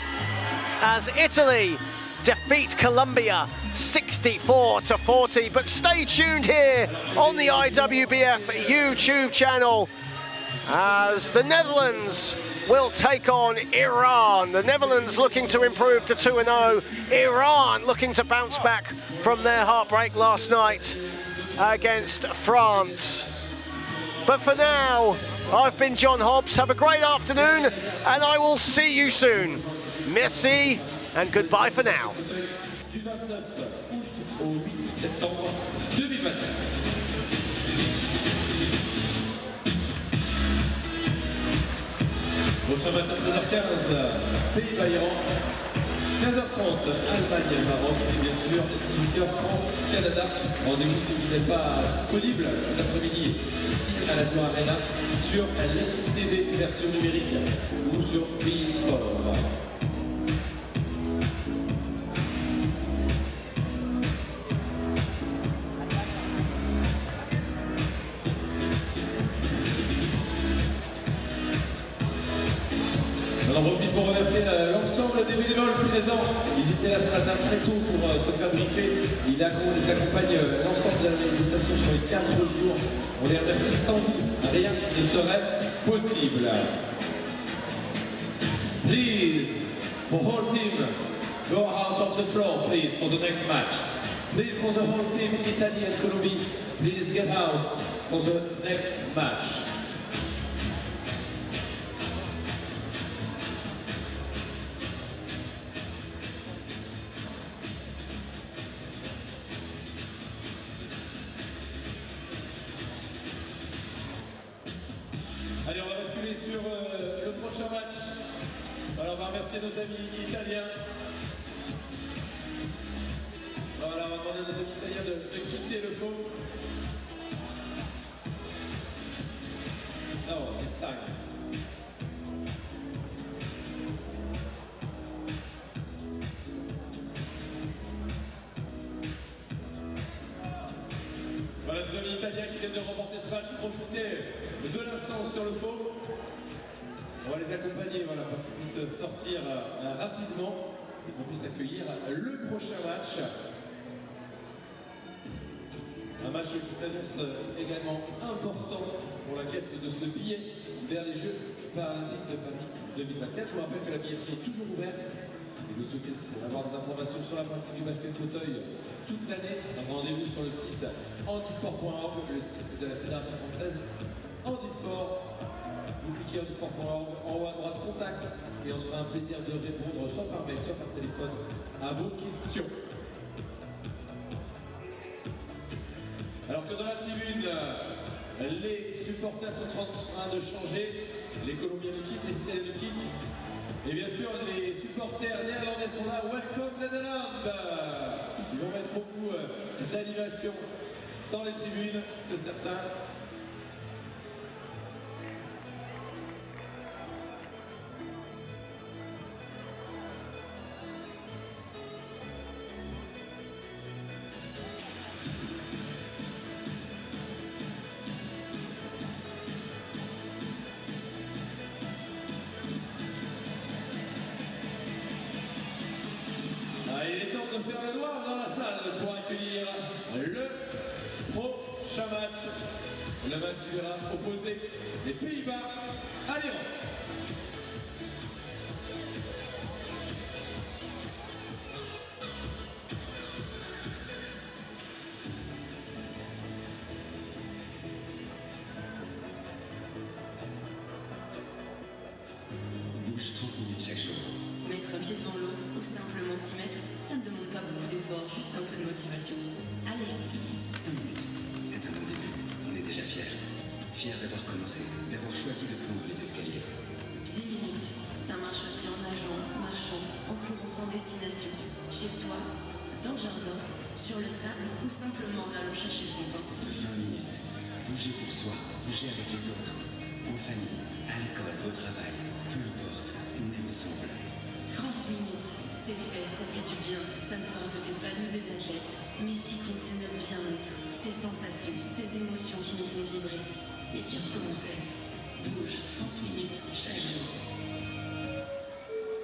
As Italy defeat Colombia 64-40. But stay tuned here on the IWBF YouTube channel as the Netherlands will take on Iran. The Netherlands looking to improve to 2-0. Iran looking to bounce back from their heartbreak last night against France. But for now, I've been John Hobbs. Have a great afternoon, and I will see you soon. Merci, and goodbye for now. Du 29 août au 8 septembre 2021. Prochain match à 13h15, Pays-Bas-Iran. 15h30, Allemagne-Maroc, et bien sûr, 18h, France-Canada. Rendez-vous si vous n'êtes pas disponible cet après-midi ici à l'Azur Arena sur l'équipe TV version numérique ou sur Bein Sport. On en profite pour remercier l'ensemble des bénévoles présents. Ils étaient là ce matin très tôt pour se faire briefer. Ils accompagnent l'ensemble de la manifestation sur les 4 jours. On les remercie, sans vous, rien ne serait possible. Please, for whole team, go out of the floor, please, for the next match. Please, for the whole team, Italy and Colombia, please get out for the next match. Allez, on va basculer sur le prochain match. Alors, on va remercier nos amis italiens. Voilà, on va demander à nos amis italiens de quitter le faux. No, it's time. Voilà, nos amis italiens qui viennent de remporter ce match, profitez de l'instant sur le faux. On va les accompagner, voilà, pour qu'ils puissent sortir rapidement et qu'on puisse accueillir le prochain match. Un match qui s'annonce également important pour la quête de ce billet vers les Jeux Paralympiques de Paris 2024. Je vous rappelle que la billetterie est toujours ouverte et vous souhaitez avoir des informations sur la pratique du basket fauteuil toute l'année. Rendez-vous sur le site handisport.org, le site de la Fédération française Handisport. Vous cliquez handisport.org, en haut à droite, contact, et on se fera un plaisir de répondre soit par mail, soit par téléphone à vos questions. Alors que dans la tribune, les supporters sont en train de changer, les Colombiens le quittent, les Italiens le quittent, et bien sûr les supporters néerlandais sont là. Welcome Netherlands! Ils vont mettre beaucoup d'animation dans les tribunes, c'est certain. La masse qui verra opposer les Pays-Bas à l'Iran. Bouge 30 minutes chaque jour. Mettre un pied devant l'autre ou simplement s'y mettre, ça ne demande pas beaucoup d'efforts, juste un peu de motivation. Allez, 5 minutes. C'est un bon début. On est déjà fiers. Fiers d'avoir commencé, d'avoir choisi de prendre les escaliers. 10 minutes, ça marche aussi en nageant, marchant, en courant sans destination, chez soi, dans le jardin, sur le sable ou simplement en allant chercher son pain. 20 minutes. Bouger pour soi, bouger avec les autres. En famille, à l'école, au travail. Peu importe, on est ensemble. 30 minutes, c'est fait, ça fait du bien. Ça ne fera peut-être pas de nous des athlètes, mais ce qui compte c'est notre bien-être, ces sensations, ces émotions qui nous font vibrer. Et si on recommençait, bouge 30 minutes chaque jour.